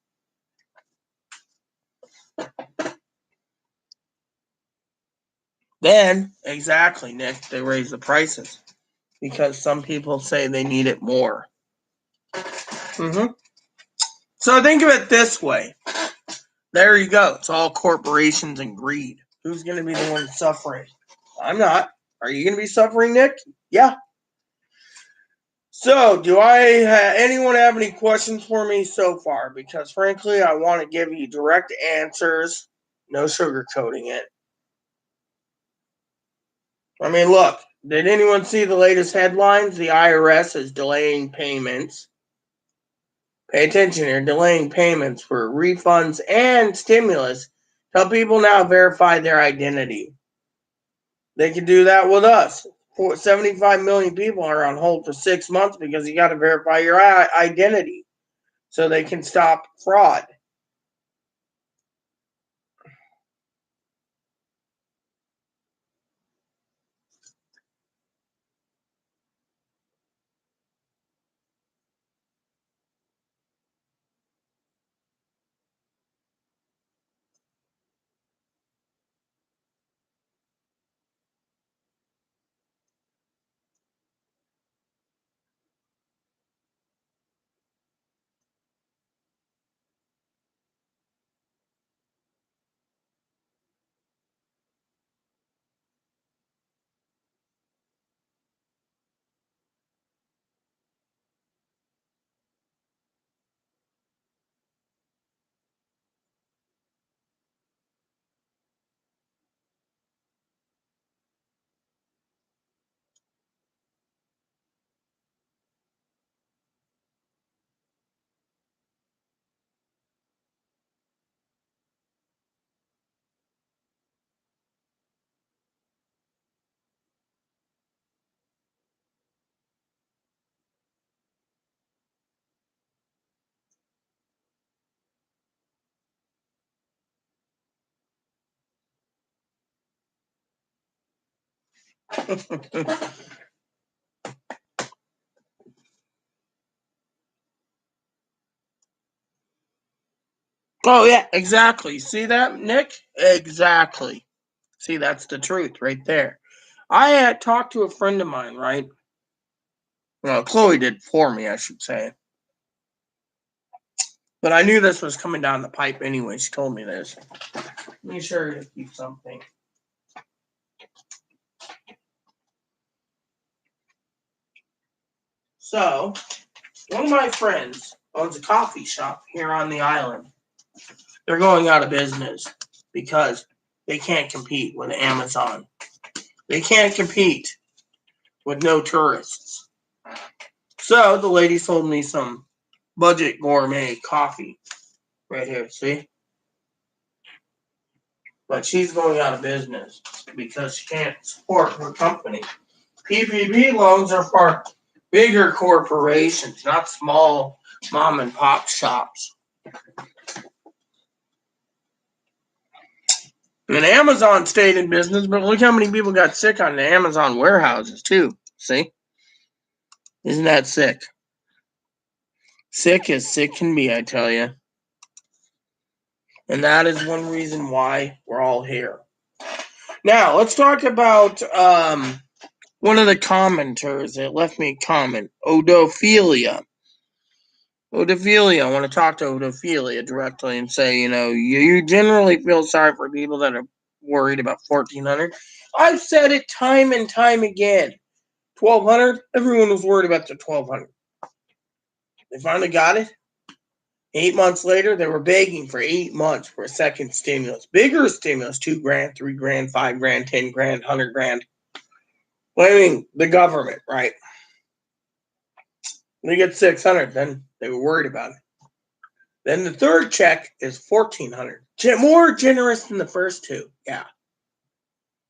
Then, exactly, Nick, they raise the prices because some people say they need it more. So think of it this way. There you go. It's all corporations and greed. Who's going to be the one suffering? I'm not. Are you going to be suffering, Nick? Yeah. So, do anyone have any questions for me so far? Because frankly, I want to give you direct answers, no sugarcoating it. I mean, look, did anyone see the latest headlines? The IRS is delaying payments. Pay attention here, delaying payments for refunds and stimulus. Tell people now verify their identity. They can do that with us. 75 million people are on hold for 6 months because you got to verify your identity so they can stop fraud. Oh, yeah, exactly. See that, Nick? Exactly. See, that's the truth right there. I had talked to a friend of mine, right? Well, Chloe did for me, I should say. But I knew this was coming down the pipe anyway. She told me this. Make sure to keep something. So, one of my friends owns a coffee shop here on the island. They're going out of business because they can't compete with Amazon. They can't compete with no tourists. So the lady sold me some budget gourmet coffee right here, see? But she's going out of business because she can't support her company. PPP loans are for bigger corporations, not small mom and pop shops. And Amazon stayed in business, but look how many people got sick on the Amazon warehouses, too. See? Isn't that sick? Sick as sick can be, I tell you. And that is one reason why we're all here. Now, let's talk about one of the commenters that left me a comment, Odophilia. Odophilia, I want to talk to Odophilia directly and say, you generally feel sorry for people that are worried about 1,400. I've said it time and time again. 1,200, everyone was worried about the 1,200. They finally got it. 8 months later, they were begging for 8 months for a second stimulus. Bigger stimulus, $2,000, $3,000, $5,000, $10,000, $100,000. Blaming the government, right? They get 600, then they were worried about it. Then the third check is 1,400. More generous than the first two. Yeah.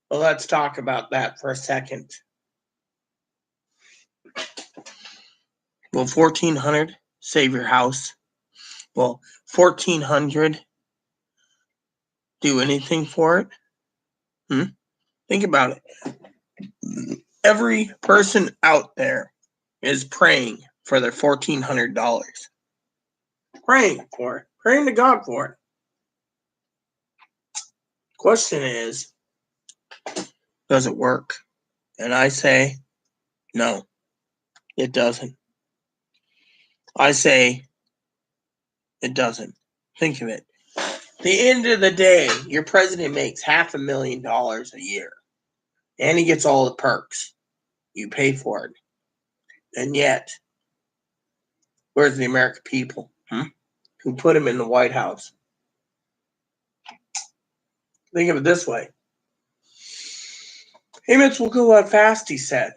Well, let's talk about that for a second. Will 1,400 save your house? Will 1,400 do anything for it? Think about it. Every person out there is praying for their $1,400. Praying for it. Praying to God for it. Question is, does it work? And I say, no, it doesn't. I say, it doesn't. Think of it. At the end of the day, your president makes $500,000 a year. And he gets all the perks. You pay for it. And yet, where's the American people? Who put him in the White House? Think of it this way. Payments will go up fast, he said.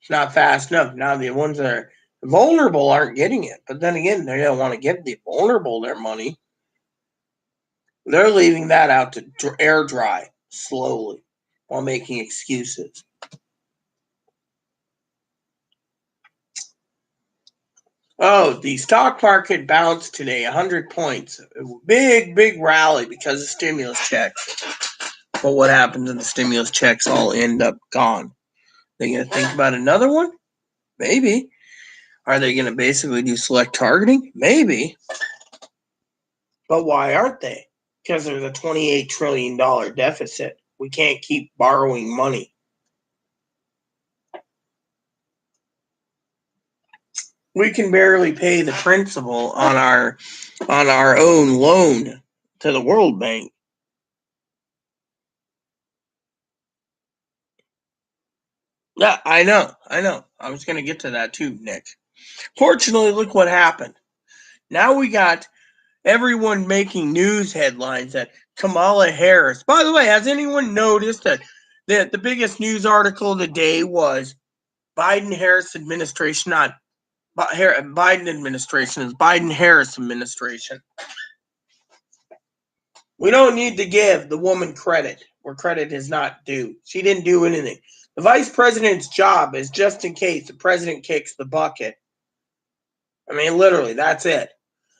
It's not fast enough. Now the ones that are vulnerable aren't getting it. But then again, they don't want to give the vulnerable their money. They're leaving that out to air dry slowly while making excuses. Oh, the stock market bounced today 100 points. Big rally because of stimulus checks. But what happens when the stimulus checks all end up gone? They going to think about another one? Maybe. Are they going to basically do select targeting? Maybe. But why aren't they? Because there's a $28 trillion deficit. We can't keep borrowing money. We can barely pay the principal on our own loan to the World Bank. Yeah, I know. I was going to get to that too, Nick. Fortunately, look what happened. Now we got everyone making news headlines that Kamala Harris. By the way, has anyone noticed that the biggest news article of the day was Biden-Harris administration, not Biden administration, is Biden-Harris administration. We don't need to give the woman credit where credit is not due. She didn't do anything. The vice president's job is just in case the president kicks the bucket. I mean, literally, that's it.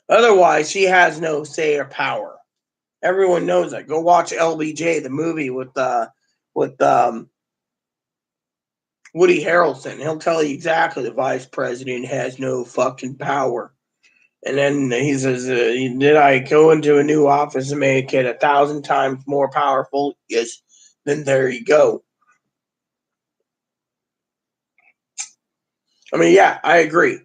Otherwise, she has no say or power. Everyone knows that. Go watch LBJ, the movie with Woody Harrelson. He'll tell you exactly the vice president has no fucking power. And then he says, did I go into a new office and make it 1,000 times more powerful? Yes. Then there you go. I mean, yeah, I agree.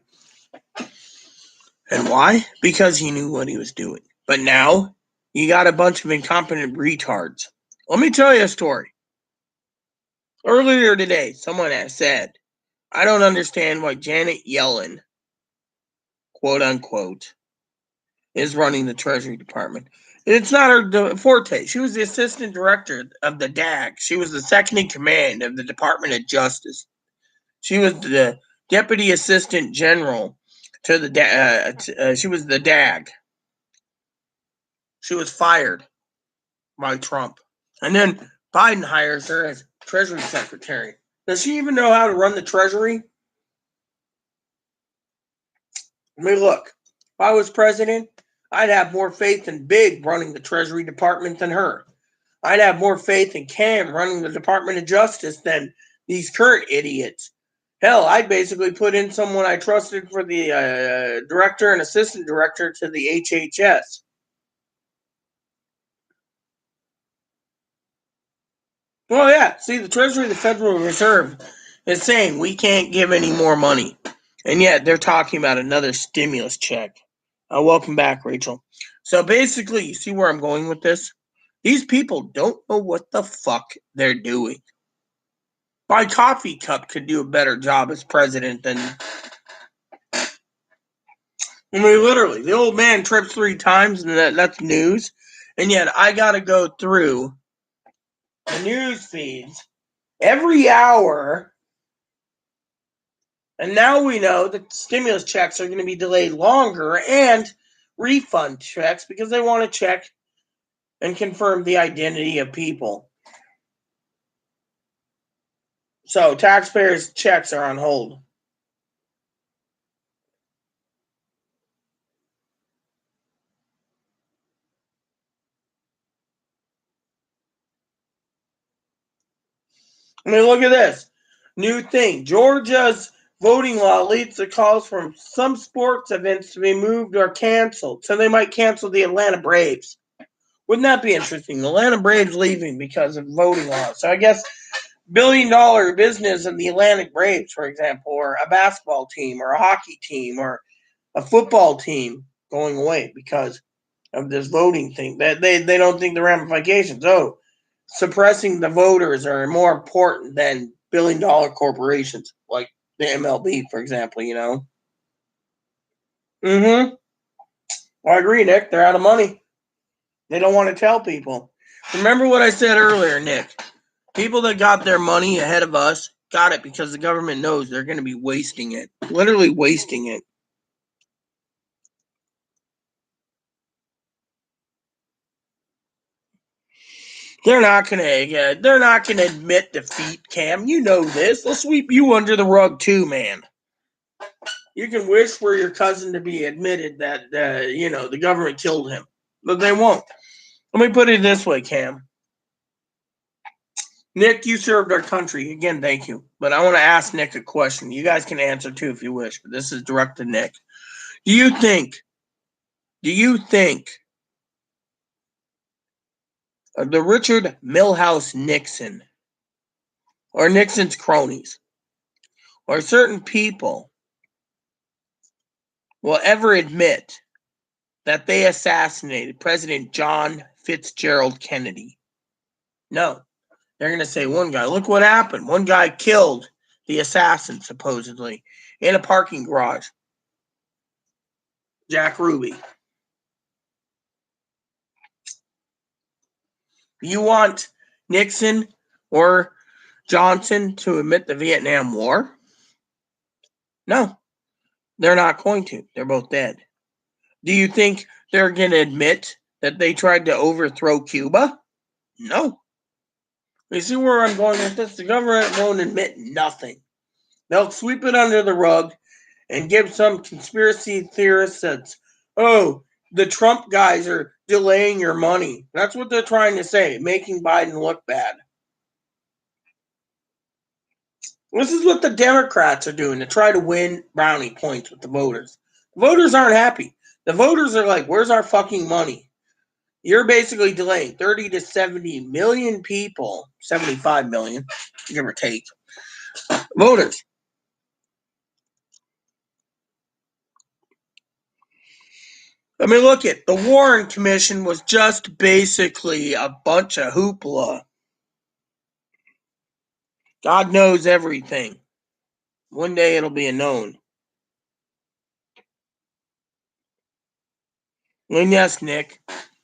And why? Because he knew what he was doing. But now, you got a bunch of incompetent retards. Let me tell you a story. Earlier today, someone has said, I don't understand why Janet Yellen, quote unquote, is running the Treasury Department. It's not her forte. She was the assistant director of the DAG. She was the second in command of the Department of Justice. She was the deputy assistant general to the she was the DAG. She was fired by Trump. And then Biden hires her as Treasury Secretary. Does she even know how to run the Treasury? I mean, look, if I was president, I'd have more faith in Big running the Treasury Department than her. I'd have more faith in Cam running the Department of Justice than these current idiots. Hell, I'd basically put in someone I trusted for the director and assistant director to the HHS. Well, yeah. See, the Treasury, the Federal Reserve, is saying we can't give any more money. And yet they're talking about another stimulus check. Welcome back, Rachel. So basically, you see where I'm going with this? These people don't know what the fuck they're doing. My coffee cup could do a better job as president than... I mean, literally, the old man trips 3 times, and that's news. And yet I got to go through the news feeds every hour. And now we know that stimulus checks are going to be delayed longer and refund checks because they want to check and confirm the identity of people. So taxpayers' checks are on hold. I mean, look at this. New thing. Georgia's voting law leads to calls from some sports events to be moved or canceled. So they might cancel the Atlanta Braves. Wouldn't that be interesting? The Atlanta Braves leaving because of voting law. So I guess billion-dollar business of the Atlanta Braves, for example, or a basketball team or a hockey team or a football team going away because of this voting thing. That they don't think the ramifications. Oh, suppressing the voters are more important than billion-dollar corporations like the MLB, for example, you know? Mm-hmm. I agree, Nick. They're out of money. They don't want to tell people. Remember what I said earlier, Nick. People that got their money ahead of us got it because the government knows they're going to be wasting it. Literally wasting it. They're not gonna admit defeat, Cam. You know this. They'll sweep you under the rug too, man. You can wish for your cousin to be admitted that the government killed him, but they won't. Let me put it this way, Cam. Nick, you served our country. Again, thank you. But I want to ask Nick a question. You guys can answer too if you wish, but this is direct to Nick. Do you think do you think the Richard Milhouse Nixon or Nixon's cronies or certain people will ever admit that they assassinated President John Fitzgerald Kennedy? No. They're going to say one guy. Look what happened. One guy killed the assassin, supposedly, in a parking garage. Jack Ruby. You want Nixon or Johnson to admit the Vietnam War? No, they're not going to. They're both dead. Do you think they're going to admit that they tried to overthrow Cuba? No. You see where I'm going with this? The government won't admit nothing. They'll sweep it under the rug and give some conspiracy theorists that, oh, the Trump guys are delaying your money. That's what they're trying to say, making Biden look bad. This is what the Democrats are doing to try to win brownie points with the voters. The voters aren't happy. The voters are like, where's our fucking money? You're basically delaying 30 to 70 million people, 75 million, give or take, voters. I mean, look at the Warren Commission was just basically a bunch of hoopla. God knows everything. One day it'll be a known. And yes, Nick,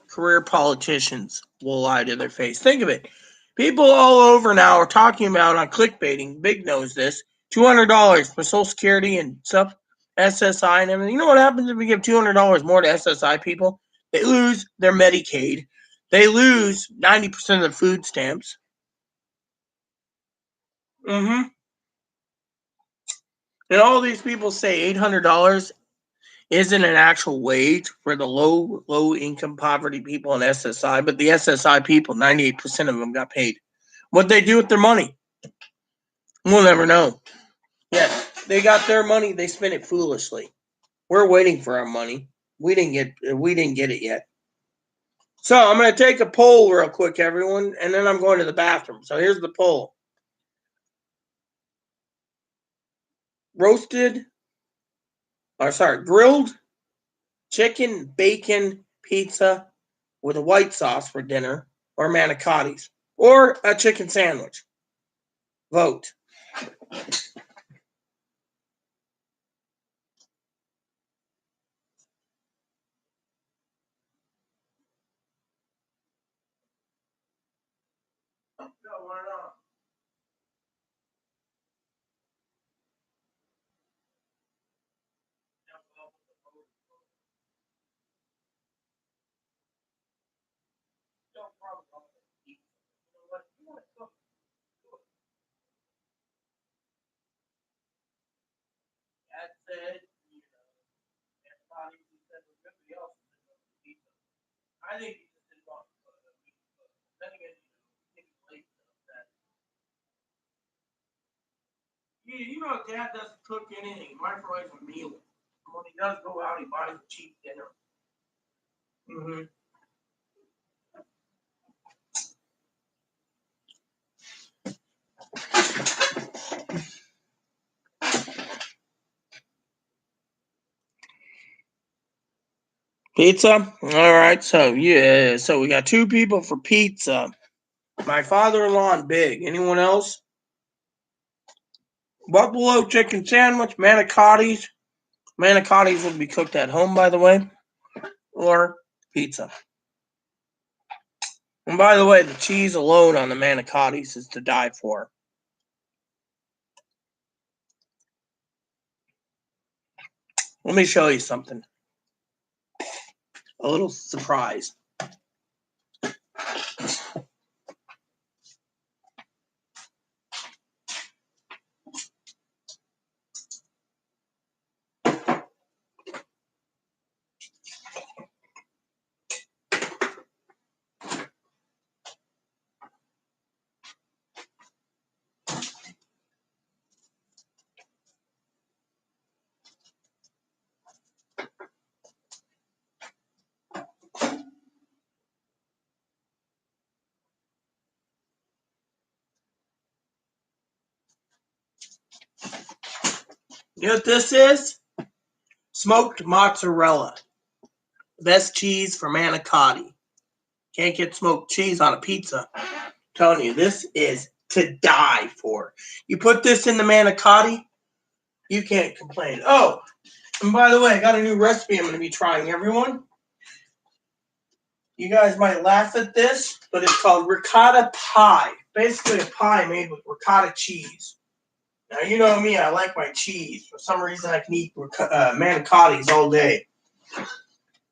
career politicians will lie to their face. Think of it. People all over now are talking about on clickbaiting, Big knows this, $200 for Social Security and stuff, SSI and everything. You know what happens if we give $200 more to SSI people? They lose their Medicaid. They lose 90% of the food stamps. Mm-hmm. And all these people say $800 isn't an actual wage for the low income poverty people in SSI, but the SSI people, 98% of them got paid. What they do with their money, we'll never know. Yeah, they got their money, they spent it foolishly. We're waiting for our money. We didn't get it yet. So I'm gonna take a poll real quick, everyone, and then I'm going to the bathroom. So here's the poll. Grilled chicken bacon pizza with a white sauce for dinner, or manicottis, or a chicken sandwich. Vote. No, why not? No problem. You know what? You want to cook? That said, everybody who said everybody else is going to pizza. I think he just didn't want to cook. Then again, it's late. You know, Dad doesn't cook anything. He microwaves a meal. When he does go out, he buys a cheap dinner. Mm-hmm. Pizza? All right. So, yeah. So, we got 2 people for pizza. My father-in-law and Big. Anyone else? Buffalo chicken sandwich, manicottis. Manicottis will be cooked at home, by the way. Or pizza. And by the way, the cheese alone on the manicottis is to die for. Let me show you something. A little surprise. You know what this is? Smoked mozzarella. Best cheese for manicotti. Can't get smoked cheese on a pizza. I'm telling you, this is to die for. You put this in the manicotti, you can't complain. Oh, and by the way, I got a new recipe I'm going to be trying, everyone. You guys might laugh at this, but it's called ricotta pie. Basically a pie made with ricotta cheese. Now, you know me, I like my cheese. For some reason, I can eat manicottis all day.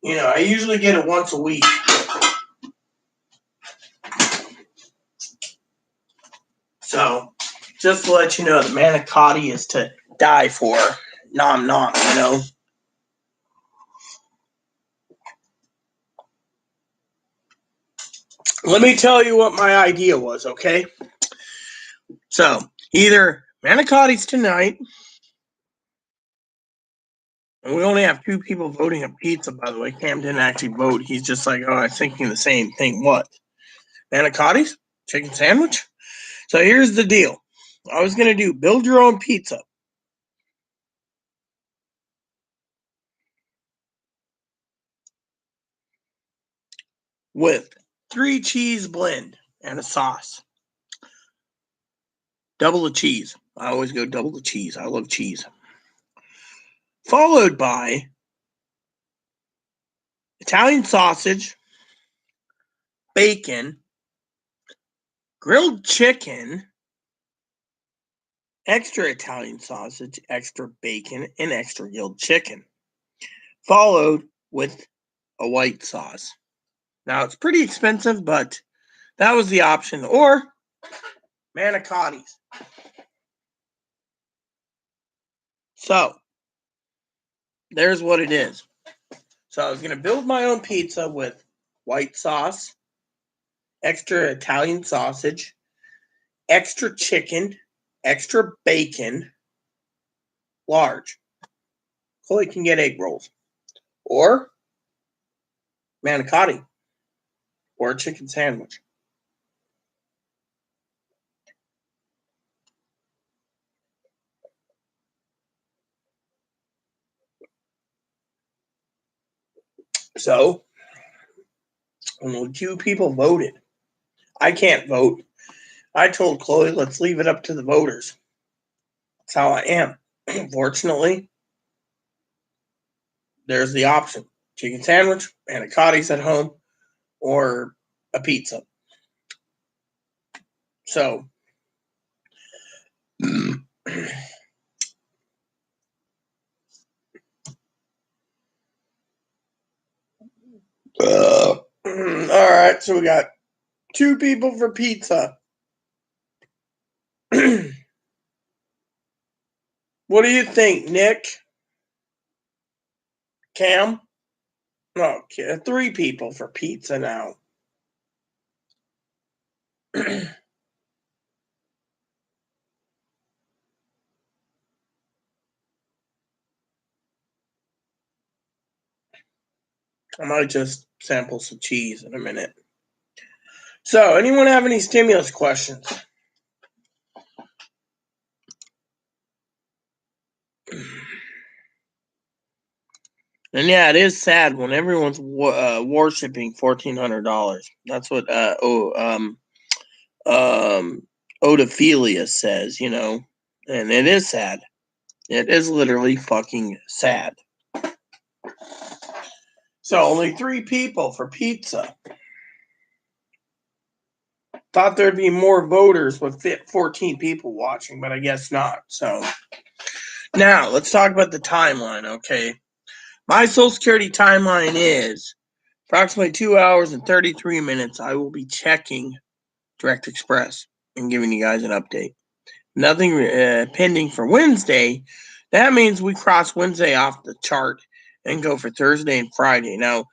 You know, I usually get it once a week. So, just to let you know, the manicotti is to die for. Nom nom, you know. Let me tell you what my idea was, okay? So, either manicottis tonight, and we only have 2 people voting on pizza, by the way. Cam didn't actually vote. He's just like, oh, I'm thinking the same thing. What? Manicottis? Chicken sandwich? So here's the deal. I was going to do build your own pizza. With 3 cheese blend and a sauce. Double the cheese. I always go double the cheese. I love cheese. Followed by Italian sausage, bacon, grilled chicken, extra Italian sausage, extra bacon, and extra grilled chicken. Followed with a white sauce. Now, it's pretty expensive, but that was the option. Or manicottis. So, there's what it is. So, I was going to build my own pizza with white sauce, extra Italian sausage, extra chicken, extra bacon, large. Chloe can get egg rolls. Or manicotti. Or a chicken sandwich. So, only 2 people voted. I can't vote. I told Chloe, let's leave it up to the voters. That's how I am. Fortunately, there's the option. Chicken sandwich, manicottis at home, or a pizza. So, all right, so we got 2 people for pizza. What do you think, Nick? Cam? Okay, 3 people for pizza now. I might just sample some cheese in a minute. So, anyone have any stimulus questions? And yeah, it is sad when everyone's worshipping $1,400. That's what Odophilia says, you know, and it is sad. It is literally fucking sad. So only 3 people for pizza. Thought there'd be more voters with 14 people watching, but I guess not. So now let's talk about the timeline, okay? My Social Security timeline is approximately 2 hours and 33 minutes. I will be checking Direct Express and giving you guys an update. Nothing pending for Wednesday. That means we cross Wednesday off the chart and go for Thursday and Friday. Now,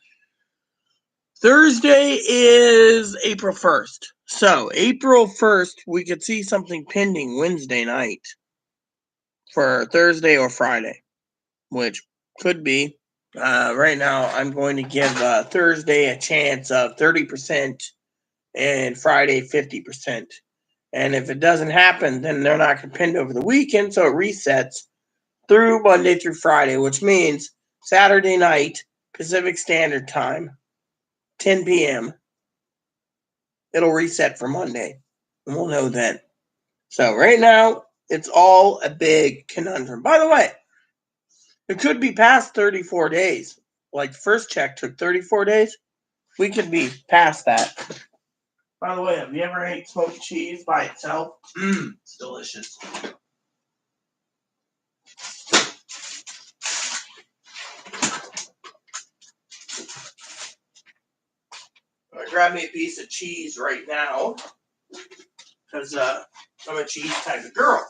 Thursday is April 1st. So, April 1st, we could see something pending Wednesday night for Thursday or Friday, which could be. Right now, I'm going to give Thursday a chance of 30% and Friday 50%. And if it doesn't happen, then they're not going to pin over the weekend, so it resets through Monday through Friday, which means Saturday night, Pacific Standard Time, 10 p.m., it'll reset for Monday, and we'll know then. So right now, it's all a big conundrum. By the way, it could be past 34 days. Like the first check took 34 days. We could be past that. By the way, have you ever ate smoked cheese by itself? It's delicious. I'm gonna grab me a piece of cheese right now because I'm a cheese type of girl.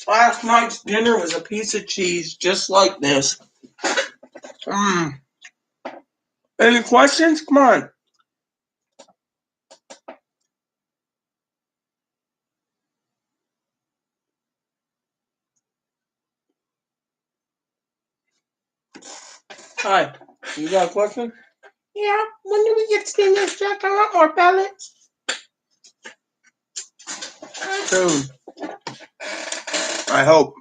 Last night's dinner was a piece of cheese just like this. Any questions? Come on. Hi. You got a question? Yeah. When do we get stimulus check? I want more pellets. Soon. I hope.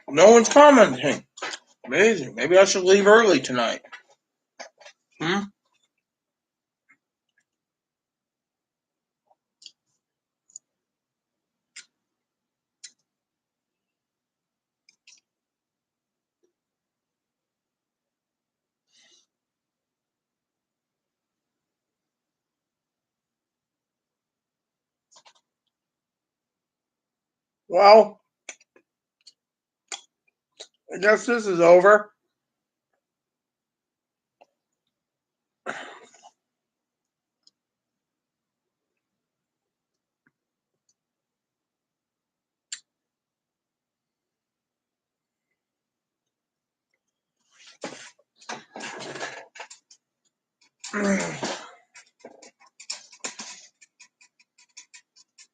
No one's commenting. Amazing. Maybe I should leave early tonight. Well, I guess this is over.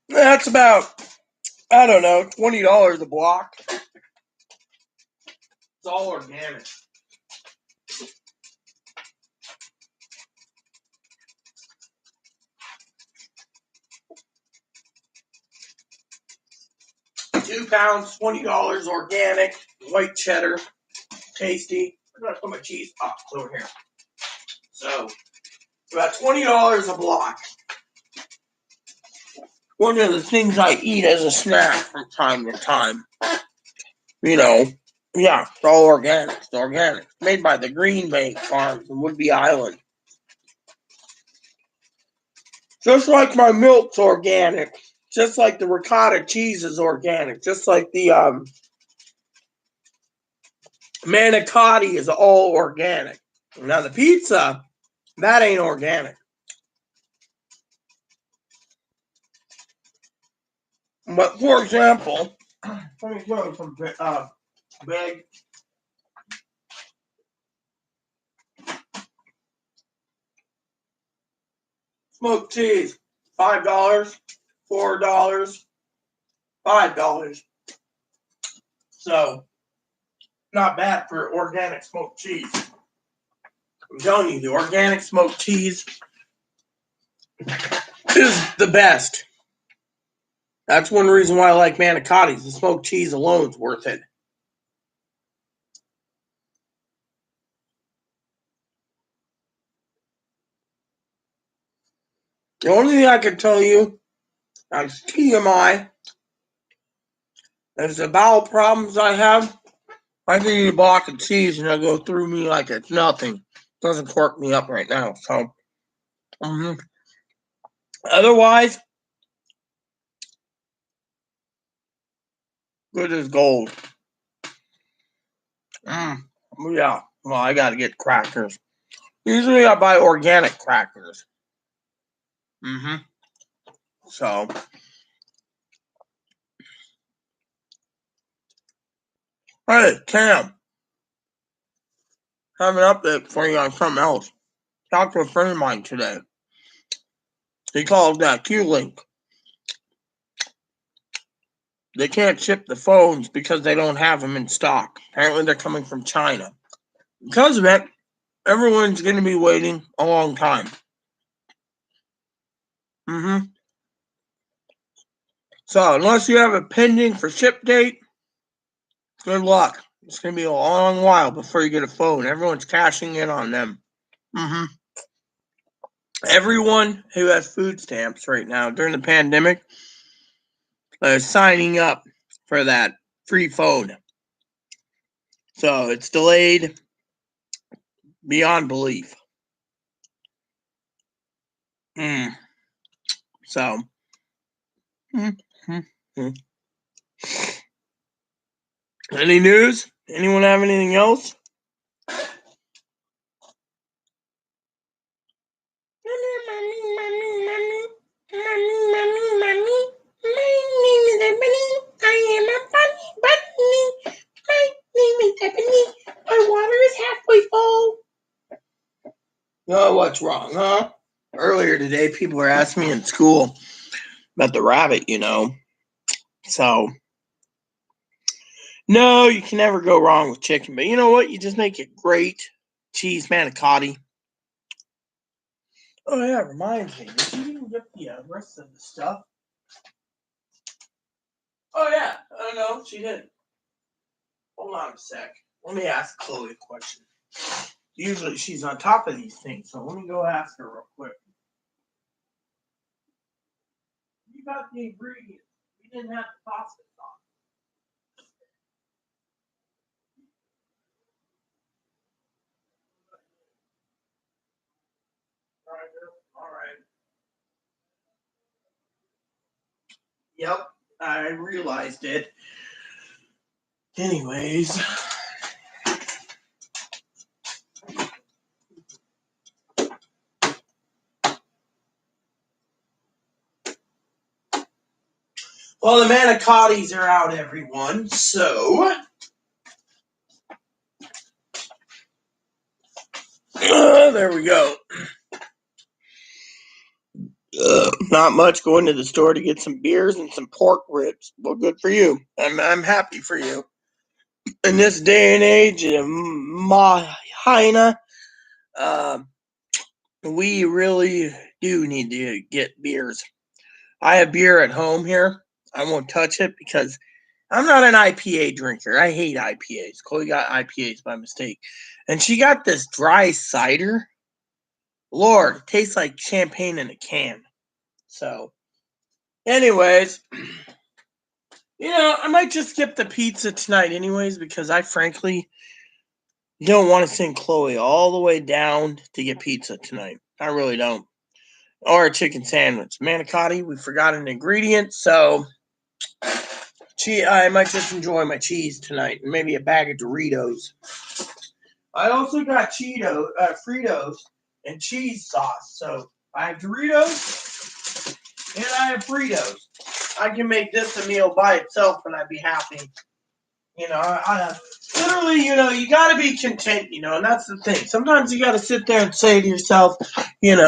That's about, I don't know, $20 a block. It's all organic. 2 pounds, $20, organic, white cheddar, tasty. I'm going to put my cheese box over here. So, it's about $20 a block. One of the things I eat as a snack from time to time. You know, yeah, it's all organic. It's organic. Made by the Green Bank Farms in Whidbey Island. Just like my milk's organic. Just like the ricotta cheese is organic. Just like the manicotti is all organic. Now the pizza, that ain't organic. But for example, let me show you some big smoked cheese. $5, $4, $5. So not bad for organic smoked cheese. I'm telling you, the organic smoked cheese is the best. That's one reason why I like manicottis. The smoked cheese alone is worth it. The only thing I can tell you, as TMI, is the bowel problems I have. I can eat a block of cheese and it'll go through me like it's nothing. It doesn't cork me up right now. So, otherwise, good as gold. Yeah. Well, I gotta get crackers. Usually, I buy organic crackers. So, hey, Cam, have an update for you on something else. Talked to a friend of mine today. He called Q-Link. They can't ship the phones because they don't have them in stock. Apparently, they're coming from China. Because of it, everyone's going to be waiting a long time. So, unless you have a pending for ship date, good luck. It's going to be a long while before you get a phone. Everyone's cashing in on them. Everyone who has food stamps right now during the pandemic is signing up for that free phone. So, it's delayed beyond belief. So, any news? Anyone have anything else? Oh, what's wrong, huh? Earlier today, people were asking me in school about the rabbit, So, no, you can never go wrong with chicken. But you know what? You just make a great cheese manicotti. Oh, yeah, reminds me. Did you even get the rest of the stuff? Oh, yeah. Oh, no, she didn't. Hold on a sec. Let me ask Chloe a question. Usually she's on top of these things, so let me go ask her real quick. You got the ingredients. We didn't have the pasta sauce. All right. Yep, I realized it. Anyways. Well, the manicottis are out, everyone. So, there we go. Not much, going to the store to get some beers and some pork ribs. Well, good for you. I'm happy for you. In this day and age of Mahina, we really do need to get beers. I have beer at home here. I won't touch it because I'm not an IPA drinker. I hate IPAs. Chloe got IPAs by mistake. And she got this dry cider. Lord, it tastes like champagne in a can. So, anyways, I might just skip the pizza tonight anyways, because I frankly don't want to send Chloe all the way down to get pizza tonight. I really don't. Or a chicken sandwich. Manicotti, we forgot an ingredient, so I might just enjoy my cheese tonight, and maybe a bag of Doritos. I also got Fritos, and cheese sauce. So I have Doritos and I have Fritos. I can make this a meal by itself, and I'd be happy. I literally, you got to be content, and that's the thing. Sometimes you got to sit there and say to yourself, and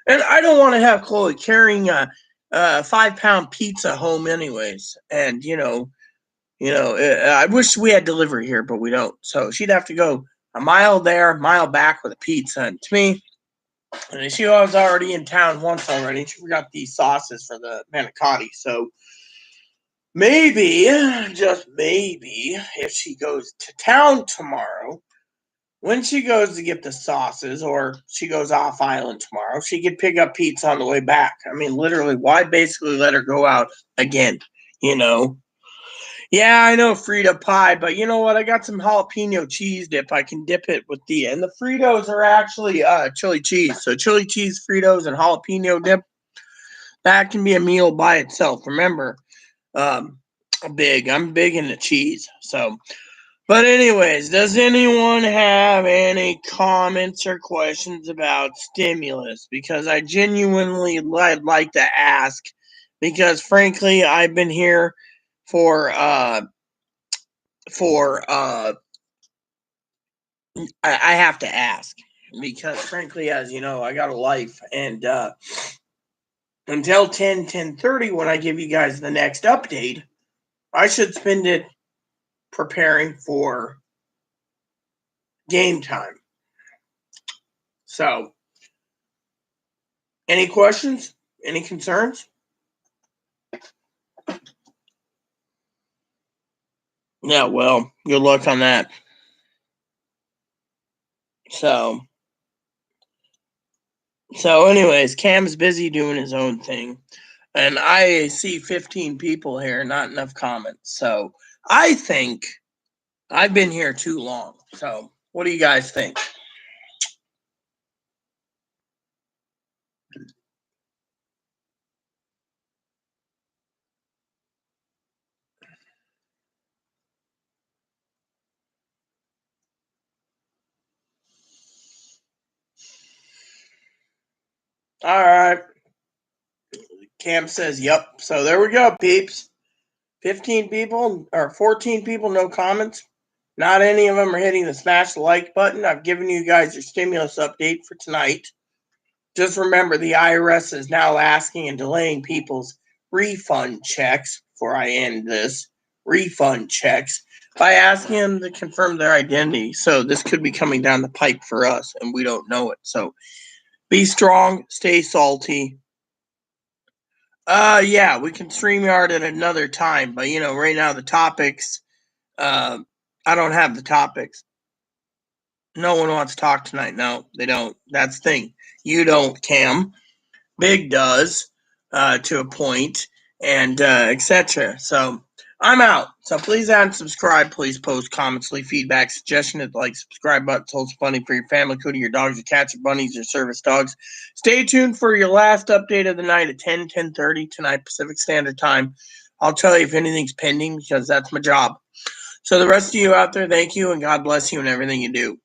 I don't want to have Chloe carrying a 5-pound pizza home, anyways. And I wish we had delivery here, but we don't. So she'd have to go a mile there, a mile back with a pizza. And to me, and she was already in town once already. She forgot these sauces for the manicotti. So maybe, just maybe, if she goes to town tomorrow, when she goes to get the sauces, or she goes off island tomorrow, she could pick up pizza on the way back. I mean, literally, why basically let her go out again? Yeah, I know Frito pie, but you know what? I got some jalapeno cheese dip. I can dip it with and the Fritos are actually chili cheese. So chili cheese Fritos and jalapeno dip, that can be a meal by itself. Remember, I'm big into cheese. So, but anyways, does anyone have any comments or questions about stimulus? Because I genuinely like to ask, because frankly, I've been here for I have to ask, because frankly, as you know, I got a life, and until 10:30, when I give you guys the next update, I should spend it preparing for game time. So, any questions? Any concerns? Yeah, well, good luck on that. So anyways, Cam's busy doing his own thing. And I see 15 people here, not enough comments. So I think I've been here too long. So what do you guys think? All right. Cam says, yep. So there we go, peeps. 15 people or 14 people, no comments. Not any of them are hitting the smash the like button. I've given you guys your stimulus update for tonight. Just remember, the IRS is now asking and delaying people's refund checks before I end this. Refund checks by asking them to confirm their identity. So this could be coming down the pipe for us, and we don't know it. So be strong, stay salty. Yeah, we can StreamYard at another time, but right now the topics, I don't have the topics. No one wants to talk tonight. No, they don't. That's the thing. You don't, Cam. Big does, to a point, and etc. So I'm out. So please add and subscribe. Please post comments, leave feedback, suggestion, hit the like, subscribe button. It's funny for your family, including your dogs, your cats, your bunnies, your service dogs. Stay tuned for your last update of the night at 10:30 tonight Pacific Standard Time. I'll tell you if anything's pending, because that's my job. So the rest of you out there, thank you, and God bless you in everything you do.